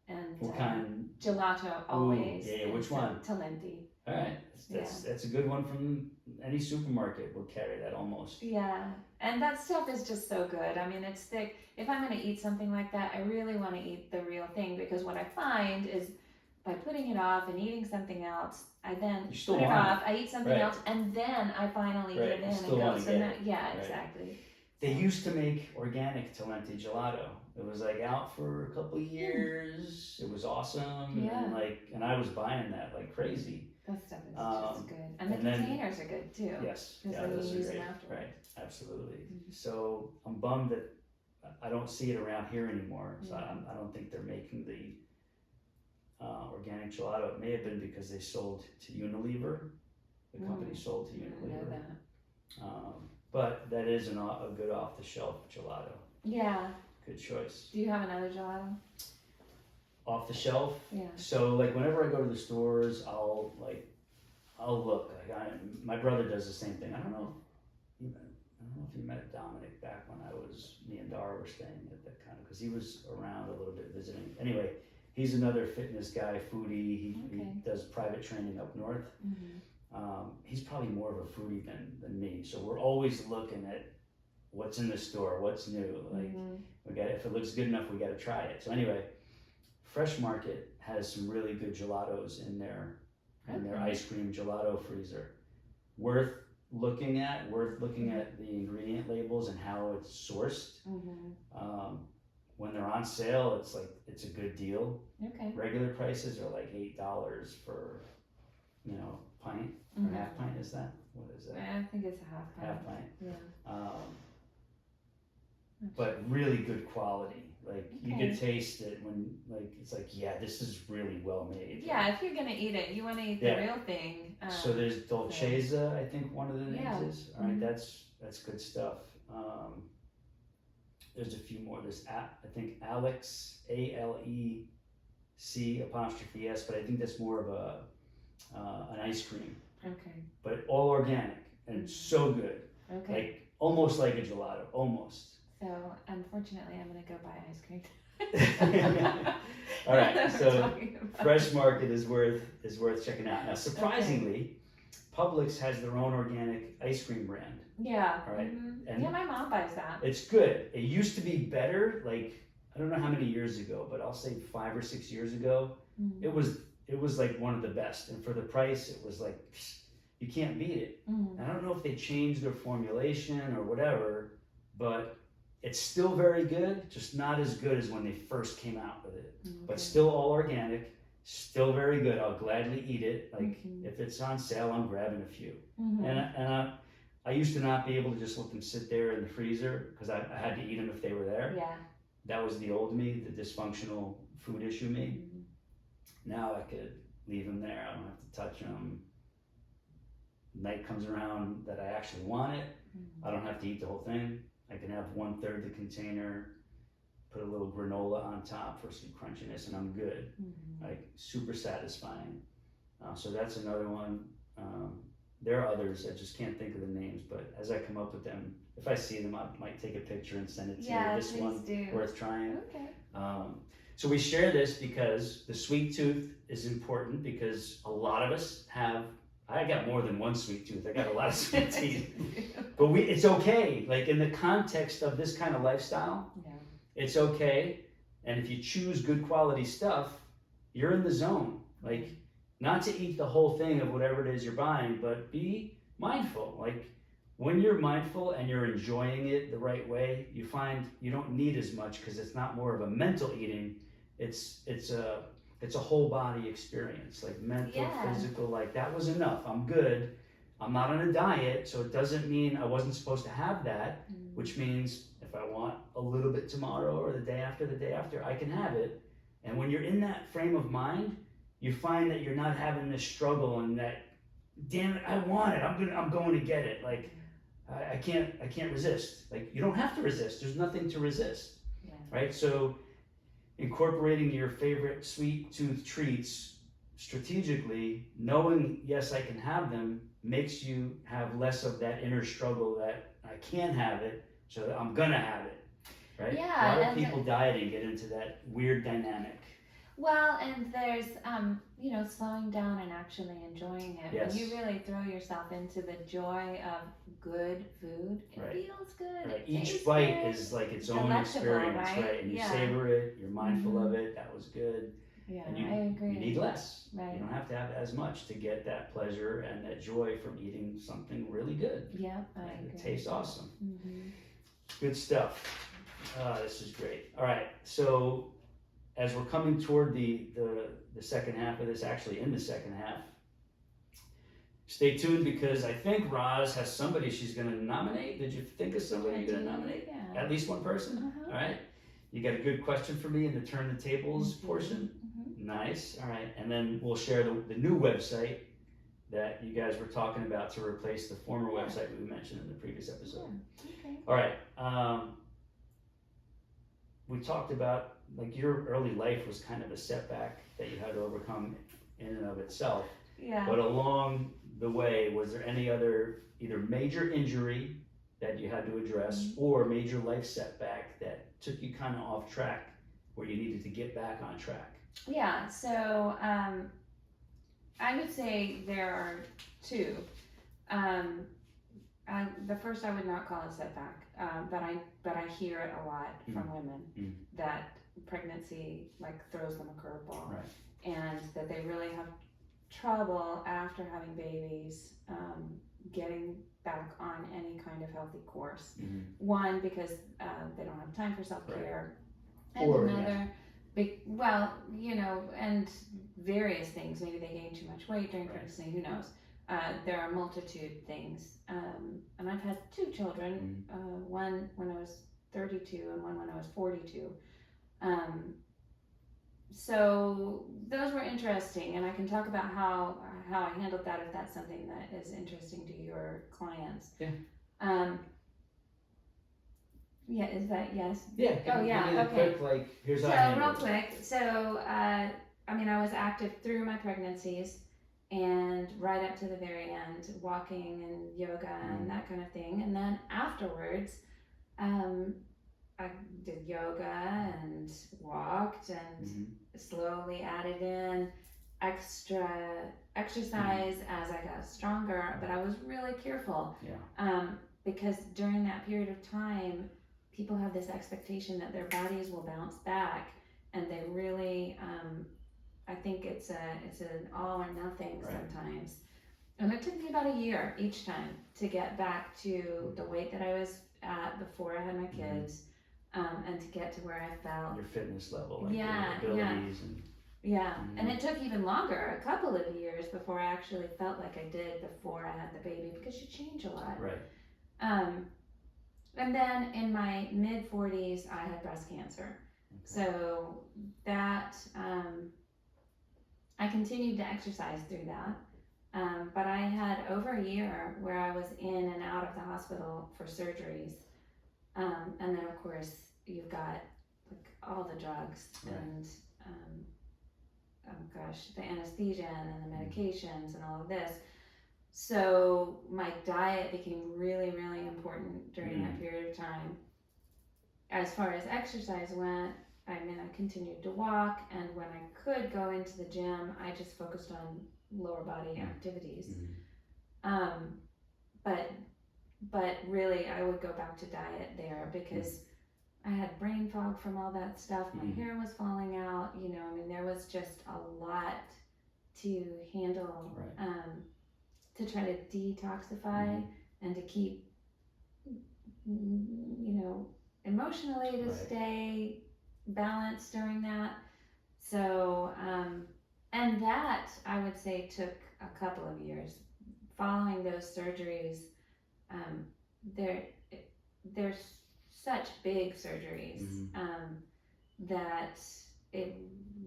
And what kind? Gelato always. Ooh, yeah, which one? Talenti. All right, that's a good one from any supermarket. Will carry that almost. Yeah, and that stuff is just so good. I mean, it's thick. If I'm going to eat something like that, I really want to eat the real thing, because what I find is by putting it off and eating something else, I then put it off, I eat something else, and then I finally give in and go. So exactly. They used to make organic Talenti gelato. It was like out for a couple of years. It was awesome. Yeah. And I was buying that like crazy. That stuff is just good. And the containers are good too. Yes. Yeah, those are use great. them afterwards. Right. Absolutely. So I'm bummed that I don't see it around here anymore. So I don't think they're making the organic gelato. It may have been because they sold to Unilever. The company sold to Unilever. I know that. But that is a good off-the-shelf gelato. Yeah. Good choice. Do you have another gelato? Off the shelf? Yeah. So like whenever I go to the stores, I'll look. Like my brother does the same thing. I don't know if you met Dominic back when me and Dara were staying at that kind of, because he was around a little bit visiting. Anyway, He's another fitness guy, foodie. He Okay. does private training up north. He's probably more of a foodie than me. So we're always looking at what's in the store, what's new. Like we got, if it looks good enough, we got to try it. So anyway, Fresh Market has some really good gelatos in their ice cream gelato freezer. Worth looking at the ingredient labels and how it's sourced. When they're on sale, it's a good deal. Okay. Regular prices are like $8 for, pint or half pint. Is that what is that? I think it's a half pint. Half pint. Yeah. But really good quality. Like you Okay. could taste it when it's like, yeah, this is really well made. Yeah, if you're gonna eat it, you want to eat the real thing. So there's Dolcezza, I think one of the names is. All right, that's good stuff. There's a few more. There's I think Alex, ALEC apostrophe S, but I think that's more of an ice cream. Okay. But all organic and so good. Okay. Like almost like a gelato, almost. So unfortunately, I'm gonna go buy ice cream. All right, so Fresh Market is worth checking out. Now, surprisingly, Publix has their own organic ice cream brand. Yeah. All right. And yeah, my mom buys that. it's good. It used to be better. Like I don't know how many years ago, but I'll say 5 or 6 years ago, it was like one of the best. And for the price, it was like you can't beat it. And I don't know if they changed their formulation or whatever, but it's still very good, just not as good as when they first came out with it. But still all organic, still very good. I'll gladly eat it. Like if it's on sale, I'm grabbing a few. And I used to not be able to just let them sit there in the freezer because I had to eat them if they were there. Yeah. That was the old me, the dysfunctional food issue me. Now I could leave them there. I don't have to touch them. Night comes around that I actually want it. I don't have to eat the whole thing. I can have 1/3 the container, put a little granola on top for some crunchiness, and I'm good. Like super satisfying. So that's another one. There are others, I just can't think of the names, but as I come up with them, if I see them, I might take a picture and send it to you. This one worth trying. Okay. So we share this because the sweet tooth is important because a lot of us have. I got more than one sweet tooth. I got a lot of sweet teeth. But it's okay. Like in the context of this kind of lifestyle, it's okay. And if you choose good quality stuff, you're in the zone. Like not to eat the whole thing of whatever it is you're buying, but be mindful. Like when you're mindful and you're enjoying it the right way, you find you don't need as much because it's not more of a mental eating. It's a whole body experience, like mental, physical, like that was enough. I'm good. I'm not on a diet, so it doesn't mean I wasn't supposed to have that, which means if I want a little bit tomorrow or the day after, I can have it. And when you're in that frame of mind, you find that you're not having this struggle and that, damn it, I want it. I'm going to get it. Like I can't resist. Like you don't have to resist. There's nothing to resist, right? So incorporating your favorite sweet tooth treats strategically, knowing yes I can have them, makes you have less of that inner struggle that I can't have it, so that I'm gonna have it, right? Yeah. A lot of people dieting get into that weird dynamic. Well, and there's slowing down and actually enjoying it. Yes. When you really throw yourself into the joy of good food, it feels good. Right. It Each tastes bite good. is like its own Delectable, experience, right? And you savor it, you're mindful of it, that was good. Yeah, And I agree. You need less. Right. You don't have to have as much to get that pleasure and that joy from eating something really good. Yeah, I agree. It tastes awesome. Good stuff. This is great. All right, so as we're coming toward the second half of this, actually in the second half, stay tuned because I think Roz has somebody she's going to nominate. Did you think of somebody you're going to nominate? Yeah. At least one person? All right. You got a good question for me in the Turn the Tables portion? Nice. All right. And then we'll share the new website that you guys were talking about to replace the former website we mentioned in the previous episode. Okay. All right. We talked about like your early life was kind of a setback that you had to overcome in and of itself. Yeah. But along the way, was there any other either major injury that you had to address or major life setback that took you kind of off track where you needed to get back on track? Yeah, so I would say there are two. The first I would not call a setback, but I hear it a lot from women that pregnancy like throws them a curveball, Right. and that they really have trouble after having babies getting back on any kind of healthy course. One, because they don't have time for self-care, and Or, another, and various things. Maybe they gain too much weight during pregnancy. Who knows? There are multitude things, and I've had two children. One when I was 32, and one when I was 42. So those were interesting, and I can talk about how I handled that if that's something that is interesting to your clients. Yeah. Yeah, is that yes? Yeah. Oh yeah. Okay. Quick, here's so how I handle real quick. So I was active through my pregnancies and right up to the very end, walking and yoga and that kind of thing. And then afterwards, I did yoga and walked and slowly added in extra exercise as I got stronger. But I was really careful because during that period of time, people have this expectation that their bodies will bounce back, and they really, I think it's an all or nothing sometimes. And it took me about a year each time to get back to the weight that I was at before I had my kids, and to get to where I felt. Your fitness level, your abilities. And it took even longer, a couple of years, before I actually felt like I did before I had the baby, because you change a lot. Right. And then in my mid-40s, I had breast cancer. So that, I continued to exercise through that. But I had over a year where I was in and out of the hospital for surgeries. And then of course you've got like all the drugs and, the anesthesia and the medications and all of this. So my diet became really, really important during that period of time. As far as exercise went, I continued to walk, and when I could go into the gym, I just focused on lower body activities. But really, I would go back to diet there because I had brain fog from all that stuff. My hair was falling out. There was just a lot to handle. To try to detoxify and to keep, emotionally to stay balanced during that. So, and that I would say took a couple of years. Following those surgeries, they're such big surgeries that it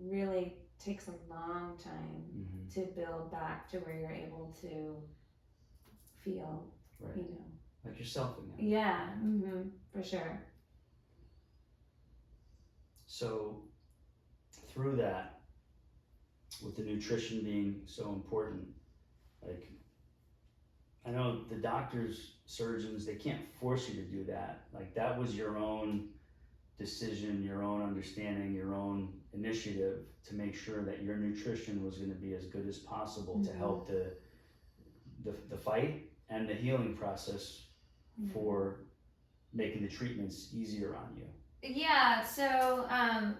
really takes a long time to build back to where you're able to feel, like yourself again. Yeah, for sure. So through that, with the nutrition being so important, like I know the doctors, surgeons, they can't force you to do that. Like that was your own decision, your own understanding, your own initiative to make sure that your nutrition was going to be as good as possible to help the fight and the healing process for making the treatments easier on you. Yeah, so I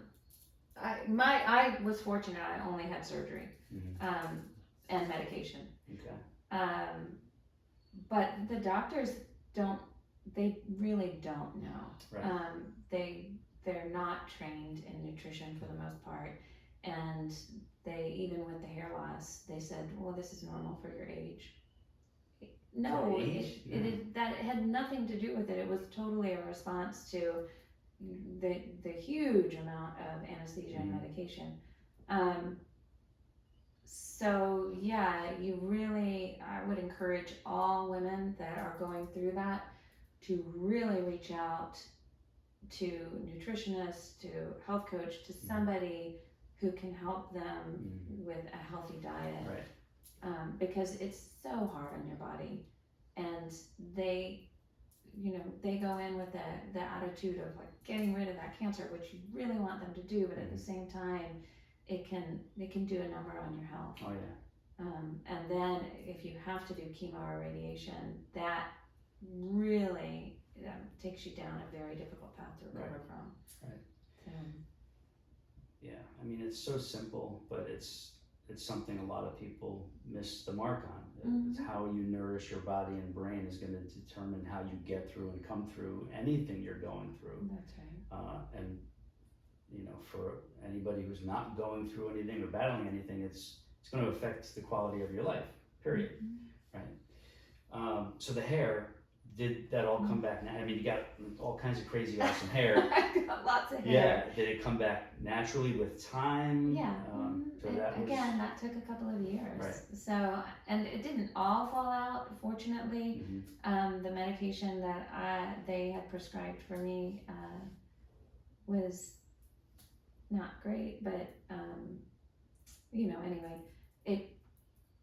was fortunate. I only had surgery and medication. Okay. But the doctors they really don't know. Right. They're not trained in nutrition for the most part, and they, even with the hair loss, they said, well, this is normal for your age. No, that had nothing to do with it. It was totally a response to the huge amount of anesthesia and medication. So yeah, I would encourage all women that are going through that to really reach out to nutritionists, to health coach, to somebody who can help them with a healthy diet. Because it's so hard on your body, and they go in with the attitude of like getting rid of that cancer, which you really want them to do, but at the same time, it can do a number on your health. Oh yeah. And then if you have to do chemo or radiation, that really takes you down a very difficult path to recover from. Right. So. Yeah, I mean, it's so simple, but it's something a lot of people miss the mark on. It's how you nourish your body and brain is going to determine how you get through and come through anything you're going through. That's right. And you know, for anybody who's not going through anything or battling anything, it's going to affect the quality of your life. Period. Right. So the hair, did that all come back now? I mean, you got all kinds of crazy, awesome hair. I got lots of hair. Yeah. Did it come back naturally with time? Yeah. So that again, that took a couple of years. Right. So, and it didn't all fall out, fortunately. The medication that they had prescribed for me was not great, but you know, anyway,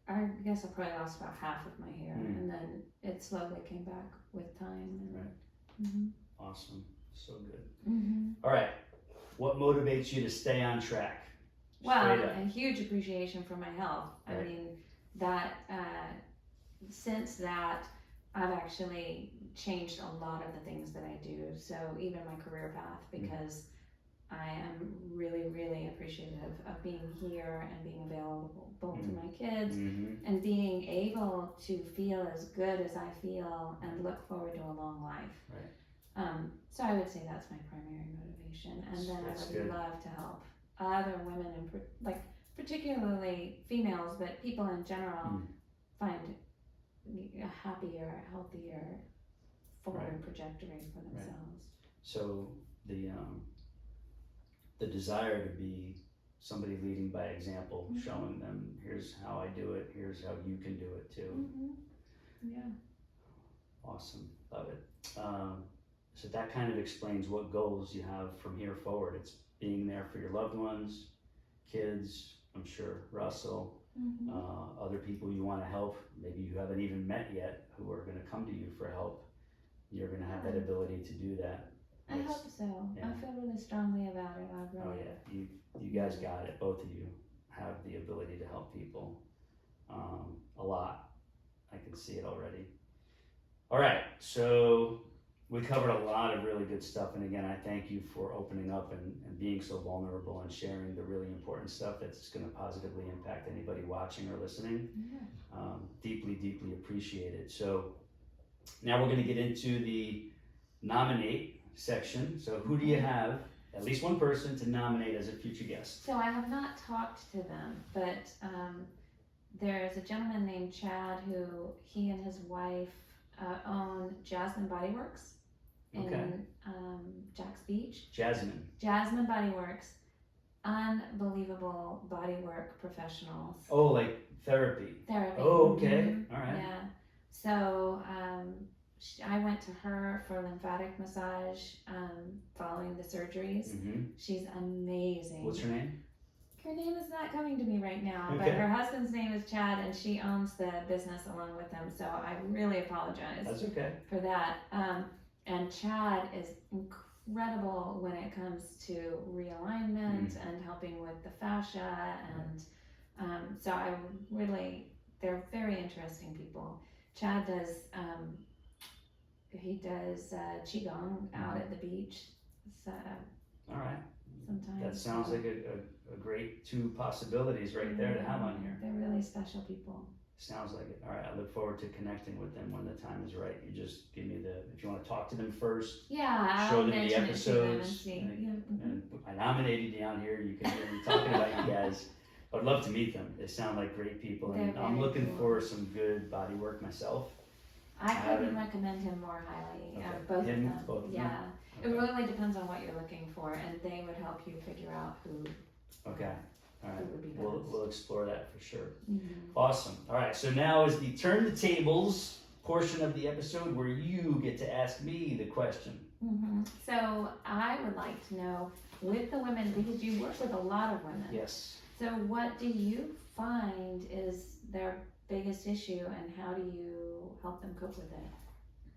I guess I probably lost about half of my hair, and then it slowly came back with time. And, Right. Awesome. So good. All right. What motivates you to stay on track? Well, a huge appreciation for my health. Right. I mean, that since that, I've actually changed a lot of the things that I do. So even my career path, because I am really, really appreciative of being here and being available to my kids and being able to feel as good as I feel and look forward to a long life. Right. So I would say that's my primary motivation. And then I would love to help other women, and particularly females, but people in general, find a happier, healthier forward trajectory for themselves. So the desire to be somebody leading by example, showing them, here's how I do it, here's how you can do it too. Yeah. Awesome, love it. So that kind of explains what goals you have from here forward. It's being there for your loved ones, kids, I'm sure, Russell, other people you want to help, maybe you haven't even met yet, who are going to come to you for help. You're going to have that ability to do that. I hope so. Yeah. I feel really strongly about it. Oh yeah, you guys got it. Both of you have the ability to help people a lot. I can see it already. All right, so we covered a lot of really good stuff, and again, I thank you for opening up and being so vulnerable and sharing the really important stuff that's going to positively impact anybody watching or listening. Deeply, deeply appreciate it. So now we're going to get into the nominate section. So who do you have, at least one person, to nominate as a future guest? So I have not talked to them, but there's a gentleman named Chad who he and his wife own Jasmine Body Works in Jack's Beach. Jasmine Body Works. Unbelievable bodywork professionals. Oh, like therapy. Oh, okay. All right. Yeah. So I went to her for lymphatic massage following the surgeries. She's amazing. What's her name? Her name is not coming to me right now, but her husband's name is Chad, and she owns the business along with him. So I really apologize. That's okay. For that. And Chad is incredible when it comes to realignment and helping with the fascia, and so I really, they're very interesting people. Chad does qigong out at the beach. So all right. Sometimes that sounds like a great two possibilities right there to have on here. They're really special people. Sounds like it. All right, I look forward to connecting with them when the time is right. You just give me if you want to talk to them first. Yeah, show I'll them the episodes. And I nominated you on here. You can hear me talking about you guys. I'd love to meet them. They sound like great people, and I'm looking for some good body work myself. I couldn't recommend him more highly. Okay. Both of them. Both of them? Yeah. Okay. It really depends on what you're looking for, and they would help you figure out who. Okay. All right. Who would be best. We'll explore that for sure. Awesome. All right. So now is the turn the tables portion of the episode where you get to ask me the question. So I would like to know, with the women, because you work with a lot of women. Yes. So what do you find is their biggest issue, and how do you help them cope with it?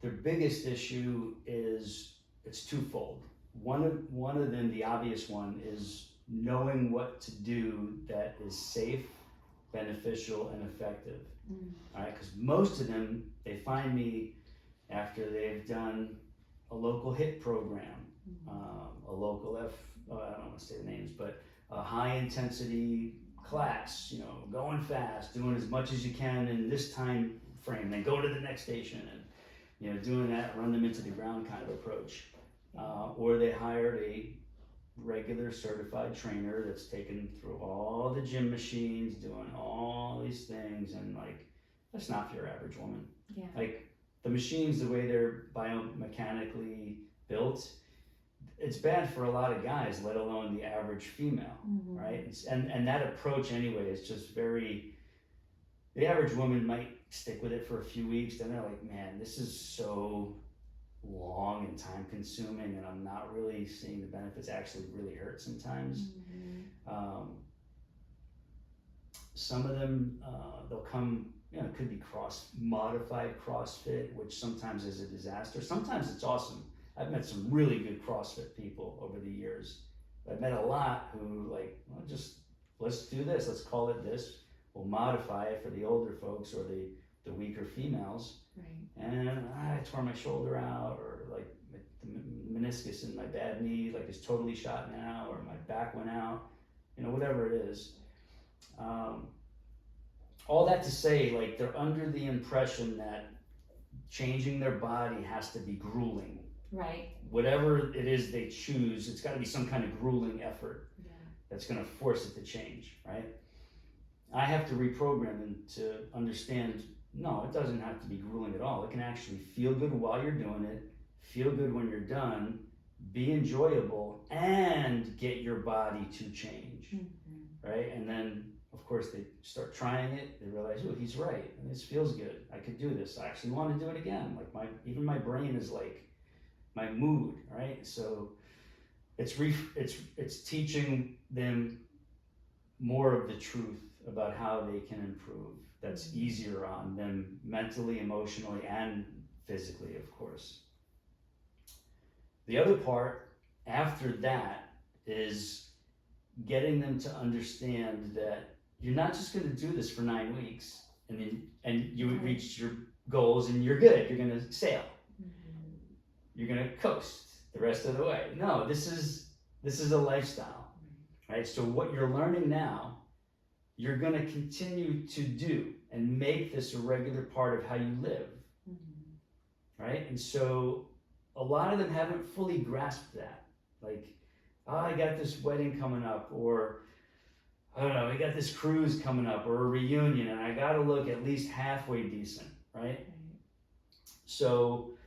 Their biggest issue is it's twofold. One of them, the obvious one, is knowing what to do that is safe, beneficial, and effective. All right, because most of them, they find me after they've done a local HIIT program, a local I don't want to say the names, but a high intensity class, you know, going fast, doing as much as you can in this time frame, then go to the next station, and, you know, doing that, run them into the ground kind of approach. Or they hired a regular certified trainer that's taken through all the gym machines, doing all these things, and like, that's not for your average woman. Yeah. Like, the machines, the way they're biomechanically built, it's bad for a lot of guys, let alone the average female, right? And that approach anyway is just very, the average woman might stick with it for a few weeks, then they're like, man, this is so long and time consuming, and I'm not really seeing the benefits. Actually really hurt sometimes. Some of them, they'll come, you know, it could be modified CrossFit, which sometimes is a disaster. Sometimes it's awesome. I've met some really good CrossFit people over the years. I've met a lot who like, well, just let's do this, let's call it this. We'll modify it for the older folks or the weaker females. Right. And I tore my shoulder out, or like the meniscus in my bad knee like is totally shot now, or my back went out, you know, whatever it is. All that to say, like, they're under the impression that changing their body has to be grueling. Right. Whatever it is they choose, it's got to be some kind of grueling effort that's going to force it to change, right? I have to reprogram them to understand, no, it doesn't have to be grueling at all. It can actually feel good while you're doing it, feel good when you're done, be enjoyable, and get your body to change, right? And then, of course, they start trying it, they realize, oh, he's right, and this feels good. I could do this. I actually want to do it again. Like, even my brain is like my mood, right? So it's teaching them more of the truth about how they can improve. That's easier on them mentally, emotionally, and physically, of course. The other part after that is getting them to understand that you're not just going to do this for 9 weeks and you would reach your goals and you're good. You're going to sail. You're going to coast the rest of the way. No, this is a lifestyle, right? So what you're learning now, you're going to continue to do and make this a regular part of how you live, right? And so a lot of them haven't fully grasped that. Like, oh, I got this wedding coming up, or I don't know, I got this cruise coming up, or a reunion, and I got to look at least halfway decent, right? So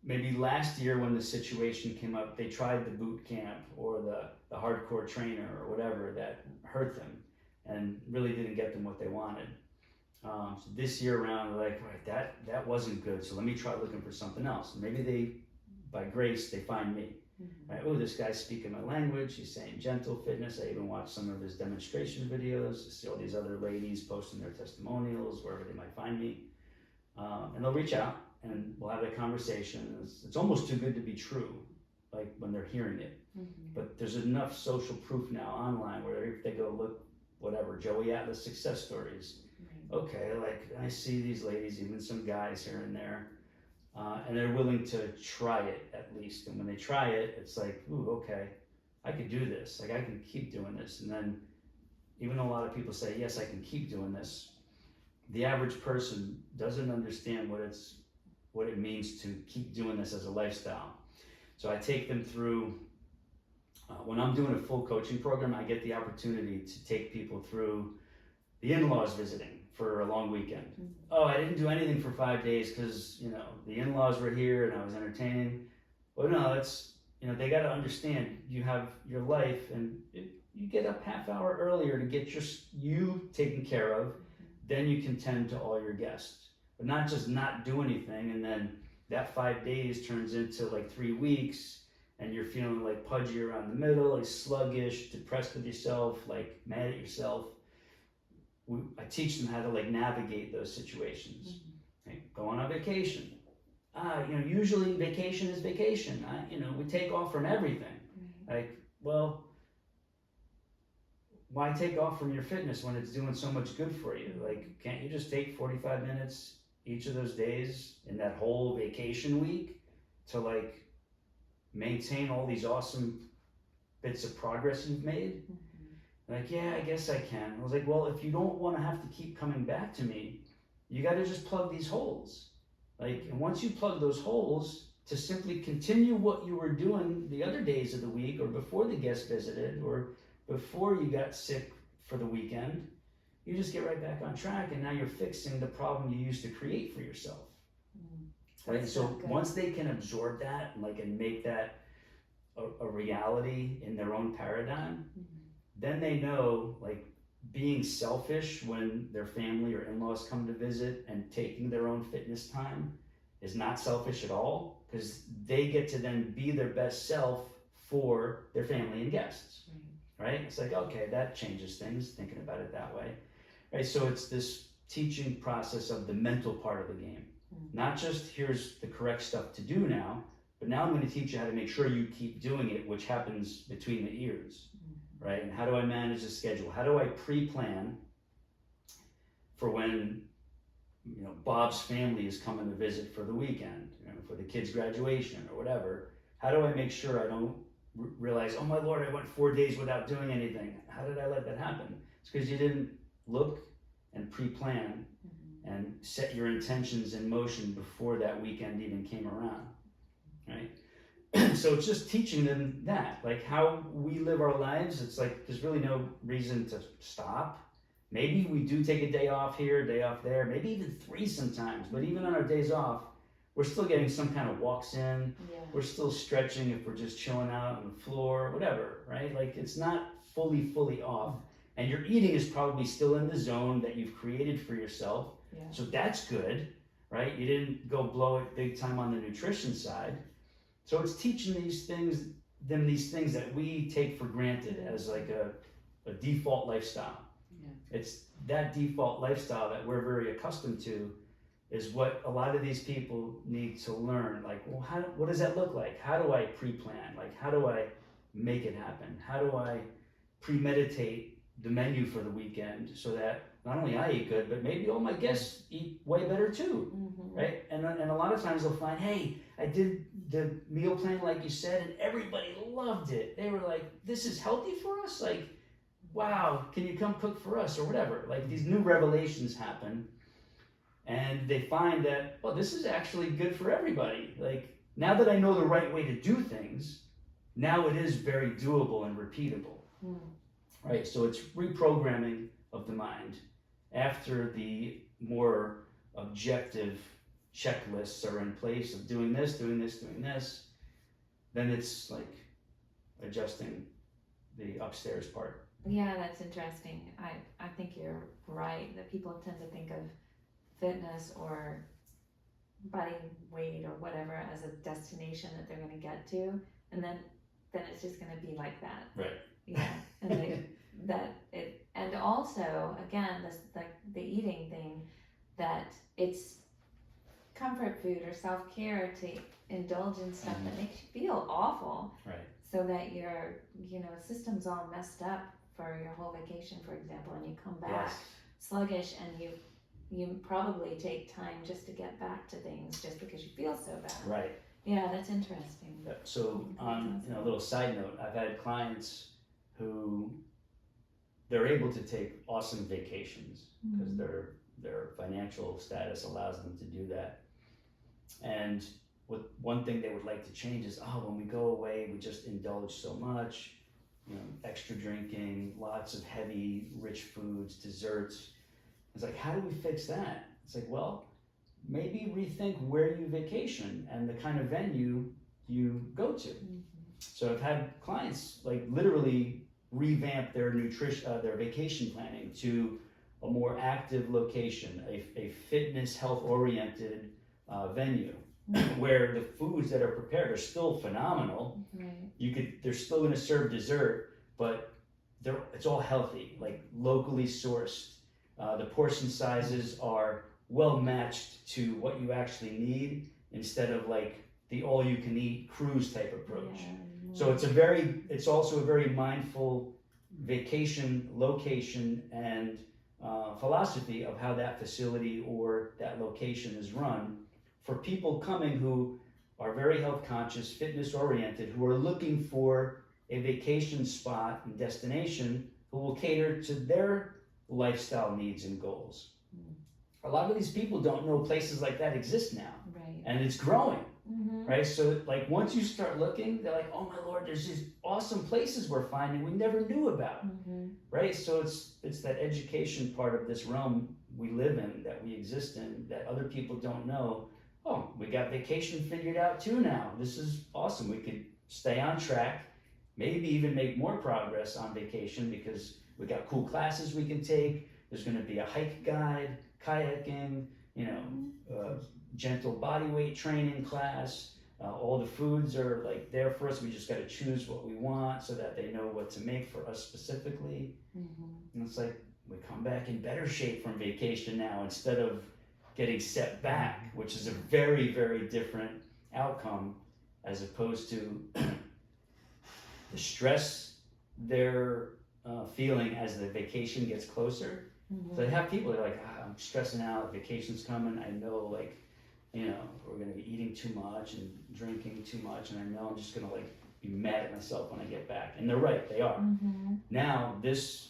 maybe last year when the situation came up, they tried the boot camp or the hardcore trainer or whatever that hurt them and really didn't get them what they wanted. So this year around, they're like, right, that wasn't good, so let me try looking for something else. And maybe they, by grace, they find me. Right? Oh, this guy's speaking my language, he's saying gentle fitness. I even watched some of his demonstration videos. I see all these other ladies posting their testimonials wherever they might find me. And they'll reach out and we'll have a conversation. It's almost too good to be true, like when they're hearing it. But there's enough social proof now online where if they go look, whatever, Joey Atlas success stories. Okay, like I see these ladies, even some guys here and there, and they're willing to try it at least. And when they try it, it's like, ooh, okay, I could do this. Like, I can keep doing this. And then even though a lot of people say, yes, I can keep doing this, the average person doesn't understand what it means to keep doing this as a lifestyle. So I take them through, when I'm doing a full coaching program, I get the opportunity to take people through the in-laws visiting for a long weekend. Oh, I didn't do anything for 5 days because, you know, the in-laws were here and I was entertaining. Well, no, it's, you know, they got to understand you have your life, and you get up half hour earlier to get you taken care of, then you can tend to all your guests. But not just not do anything, and then that 5 days turns into like 3 weeks, and you're feeling like pudgy around the middle, like sluggish, depressed with yourself, like mad at yourself. I teach them how to like navigate those situations. Like, go on a vacation. You know, usually vacation is vacation. We take off from everything. Like, well, why take off from your fitness when it's doing so much good for you? Like, can't you just take 45 minutes each of those days in that whole vacation week to like maintain all these awesome bits of progress you've made? Like, yeah, I guess I can. I was like, well, if you don't want to have to keep coming back to me, you got to just plug these holes. Like, and once you plug those holes, to simply continue what you were doing the other days of the week or before the guest visited or before you got sick for the weekend, you just get right back on track, and now you're fixing the problem you used to create for yourself. Right? So once they can absorb that and make that a reality in their own paradigm, then they know, like, being selfish when their family or in-laws come to visit and taking their own fitness time is not selfish at all, because they get to then be their best self for their family and guests, right? It's like, okay, that changes things, thinking about it that way, right? So it's this teaching process of the mental part of the game, not just here's the correct stuff to do now, but now I'm going to teach you how to make sure you keep doing it, which happens between the ears, right? And how do I manage the schedule? How do I pre-plan for when, you know, Bob's family is coming to visit for the weekend, you know, for the kids' graduation or whatever? How do I make sure I don't realize, oh my Lord, I went 4 days without doing anything? How did I let that happen? It's because you didn't look and pre-plan and set your intentions in motion before that weekend even came around, right? So it's just teaching them that, like, how we live our lives. It's like there's really no reason to stop. Maybe we do take a day off here, a day off there, maybe even 3 sometimes, but even on our days off, we're still getting some kind of walks in. We're still stretching if we're just chilling out on the floor, whatever, right? Like, it's not fully off. And your eating is probably still in the zone that you've created for yourself. So that's good, right? You didn't go blow it big time on the nutrition side. So it's teaching these things that we take for granted as like a default lifestyle. It's that default lifestyle that we're very accustomed to is what a lot of these people need to learn. Like, well, what does that look like? How do I pre-plan? Like, how do I make it happen? How do I premeditate the menu for the weekend so that not only I eat good, but maybe all my guests eat way better too, right? And a lot of times they'll find, hey, I did the meal plan like you said, and everybody loved it. They were like, this is healthy for us? Like, wow, can you come cook for us or whatever? Like, these new revelations happen, and they find that, well, this is actually good for everybody. Like, now that I know the right way to do things, now it is very doable and repeatable, right? So it's reprogramming of the mind after the more objective checklists are in place of doing this, then it's like adjusting the upstairs part. Yeah, that's interesting. I think you're right that people tend to think of fitness or body weight or whatever as a destination that they're going to get to, and then it's just going to be like that. Right. Yeah, and and also again the eating thing, that it's comfort food or self-care to indulge in stuff that makes you feel awful, right? So that your system's all messed up for your whole vacation, for example, and you come back sluggish, and you probably take time just to get back to things just because you feel so bad. Right. Yeah, that's interesting. So on a little side note, I've had clients who they're able to take awesome vacations because their financial status allows them to do that. And one thing they would like to change is, when we go away, we just indulge so much, extra drinking, lots of heavy, rich foods, desserts. It's like, how do we fix that? It's like, well, maybe rethink where you vacation and the kind of venue you go to. So I've had clients like literally revamp their their vacation planning to a more active location, a fitness, health-oriented venue, where the foods that are prepared are still phenomenal. They're still going to serve dessert, but it's all healthy, like locally sourced. The portion sizes are well matched to what you actually need, instead of like the all-you-can-eat cruise type approach. So it's also a very mindful vacation location and philosophy of how that facility or that location is run for people coming who are very health conscious, fitness oriented, who are looking for a vacation spot and destination who will cater to their lifestyle needs and goals. A lot of these people don't know places like that exist now, Right. and it's growing, Mm-hmm. right? So like once you start looking, they're like, oh my Lord, there's these awesome places we're finding we never knew about, Mm-hmm. right? So it's that education part of this realm we live in, that we exist in, that other people don't know. Oh, we got vacation figured out too now. This is awesome. We could stay on track, maybe even make more progress on vacation because we got cool classes we can take. There's going to be a hike guide, kayaking, gentle body weight training class. All the foods are like there for us. We just got to choose what we want so that they know what to make for us specifically. Mm-hmm. And it's like we come back in better shape from vacation now instead of getting set back, which is a very, very different outcome as opposed to the stress they're feeling as the vacation gets closer. Mm-hmm. So I have people that are like, I'm stressing out, vacation's coming, I know like, we're gonna be eating too much and drinking too much, and I know I'm just gonna like be mad at myself when I get back. And they're right, they are. Mm-hmm. Now this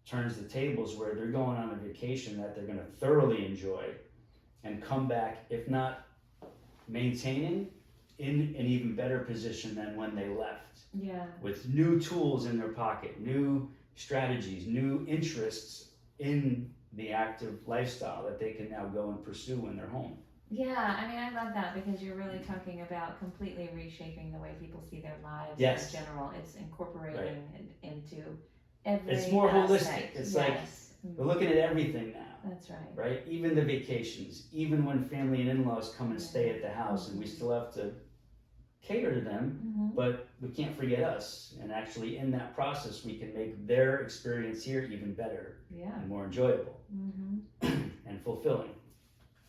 turns the tables where they're going on a vacation that they're gonna thoroughly enjoy and come back, if not maintaining, in an even better position than when they left. Yeah. With new tools in their pocket, new strategies, new interests in the active lifestyle that they can now go and pursue when they're home. Yeah, I mean, I love that because you're really talking about completely reshaping the way people see their lives Yes. in general. It's incorporating Right. it into every It's more holistic. aspect. It's Yes. we're looking at everything now, That's right. right? Even the vacations, even when family and in-laws come and stay at the house, and we still have to cater to them, Mm-hmm. but we can't forget us. And actually in that process, we can make their experience here even better Yeah. and more enjoyable Mm-hmm. and fulfilling.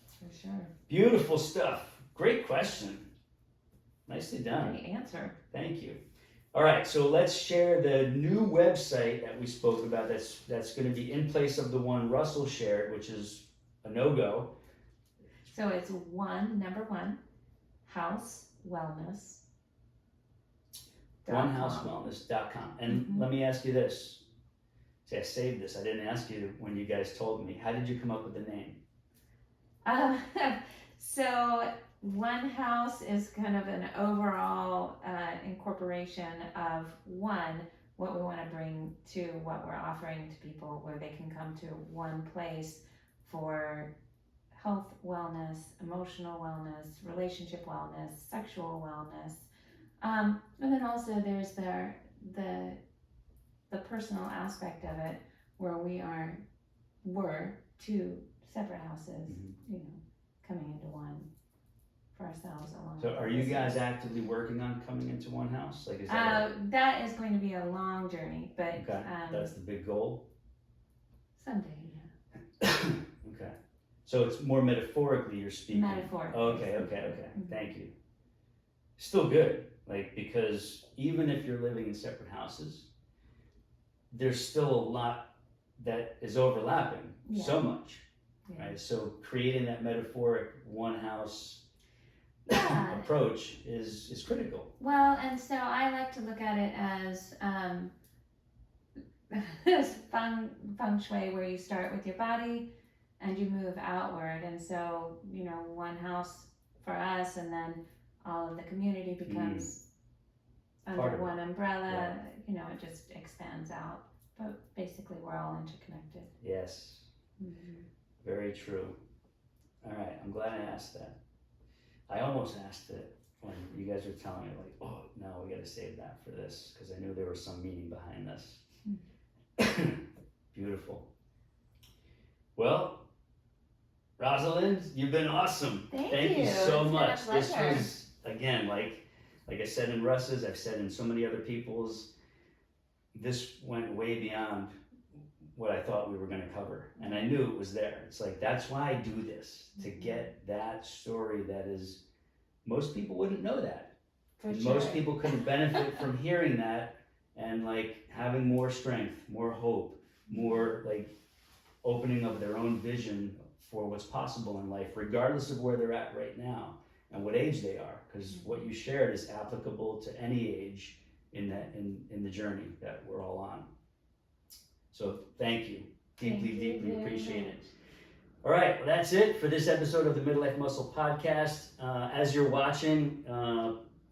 For sure. Beautiful stuff. Great question. Nicely done. Great answer. Thank you. All right, so let's share the new website that we spoke about that's going to be in place of the one Russell shared, which is a no-go. So it's number one, house wellness. onehousewellness.com. And Mhm. let me ask you this. See, I saved this. I didn't ask you when you guys told me. How did you come up with the name? So One House is kind of an overall incorporation of what we want to bring to what we're offering to people, where they can come to one place for health wellness, emotional wellness, relationship wellness, sexual wellness, and then also there's the personal aspect of it, where we're two separate houses, coming into one for ourselves alone. So are you guys actively working on coming into one house? Like, is that that is going to be a long journey, but okay? That's the big goal. someday, yeah. Okay. So it's more metaphorically you're speaking. Metaphorically. Okay. Mhm. Thank you. Still good, because even if you're living in separate houses, there's still a lot that is overlapping. Yeah. So much, Yeah. right? So creating that metaphoric one house Yeah. approach is critical. Well, and so I like to look at it as feng shui, where you start with your body and you move outward. And so, one house for us, and then all of the community becomes under one umbrella. It just expands out. But basically, we're all interconnected. Yes. Mm-hmm. Very true. All right, I'm glad I asked that. I almost asked it when you guys were telling me, like, oh, no, we got to save that for this, because I knew there was some meaning behind this. Beautiful. Well, Rosalinde, you've been awesome. Thank you so It's been a much. This pleasure. was, again, like I said in Russ's, I've said in so many other people's, this went way beyond what I thought we were going to cover. And I knew it was there. It's like, that's why I do this, to get that story that is, most people wouldn't know that. For And sure. most people couldn't benefit from hearing that and like having more strength, more hope, more like opening of their own vision for what's possible in life, regardless of where they're at right now and what age they are, because what you shared is applicable to any age in the journey that we're all on. So thank you. Deeply appreciate it. All right, well, that's it for this episode of the Midlife Muscle Podcast. As you're watching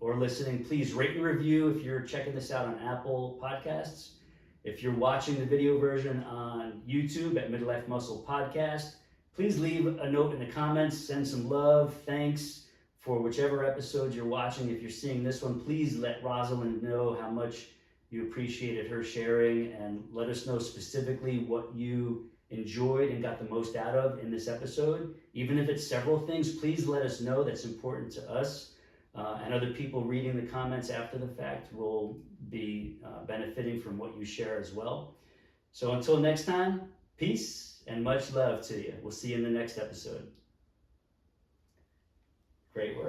or listening, please rate and review if you're checking this out on Apple Podcasts. If you're watching the video version on YouTube at Midlife Muscle Podcast, please leave a note in the comments, send some love, thanks for whichever episode you're watching. If you're seeing this one, please let Rosalinde know how much you appreciated her sharing, and let us know specifically what you enjoyed and got the most out of in this episode. Even if it's several things, please let us know. That's important to us, and other people reading the comments after the fact will be benefiting from what you share as well. So until next time, peace and much love to you. We'll see you in the next episode. Great work.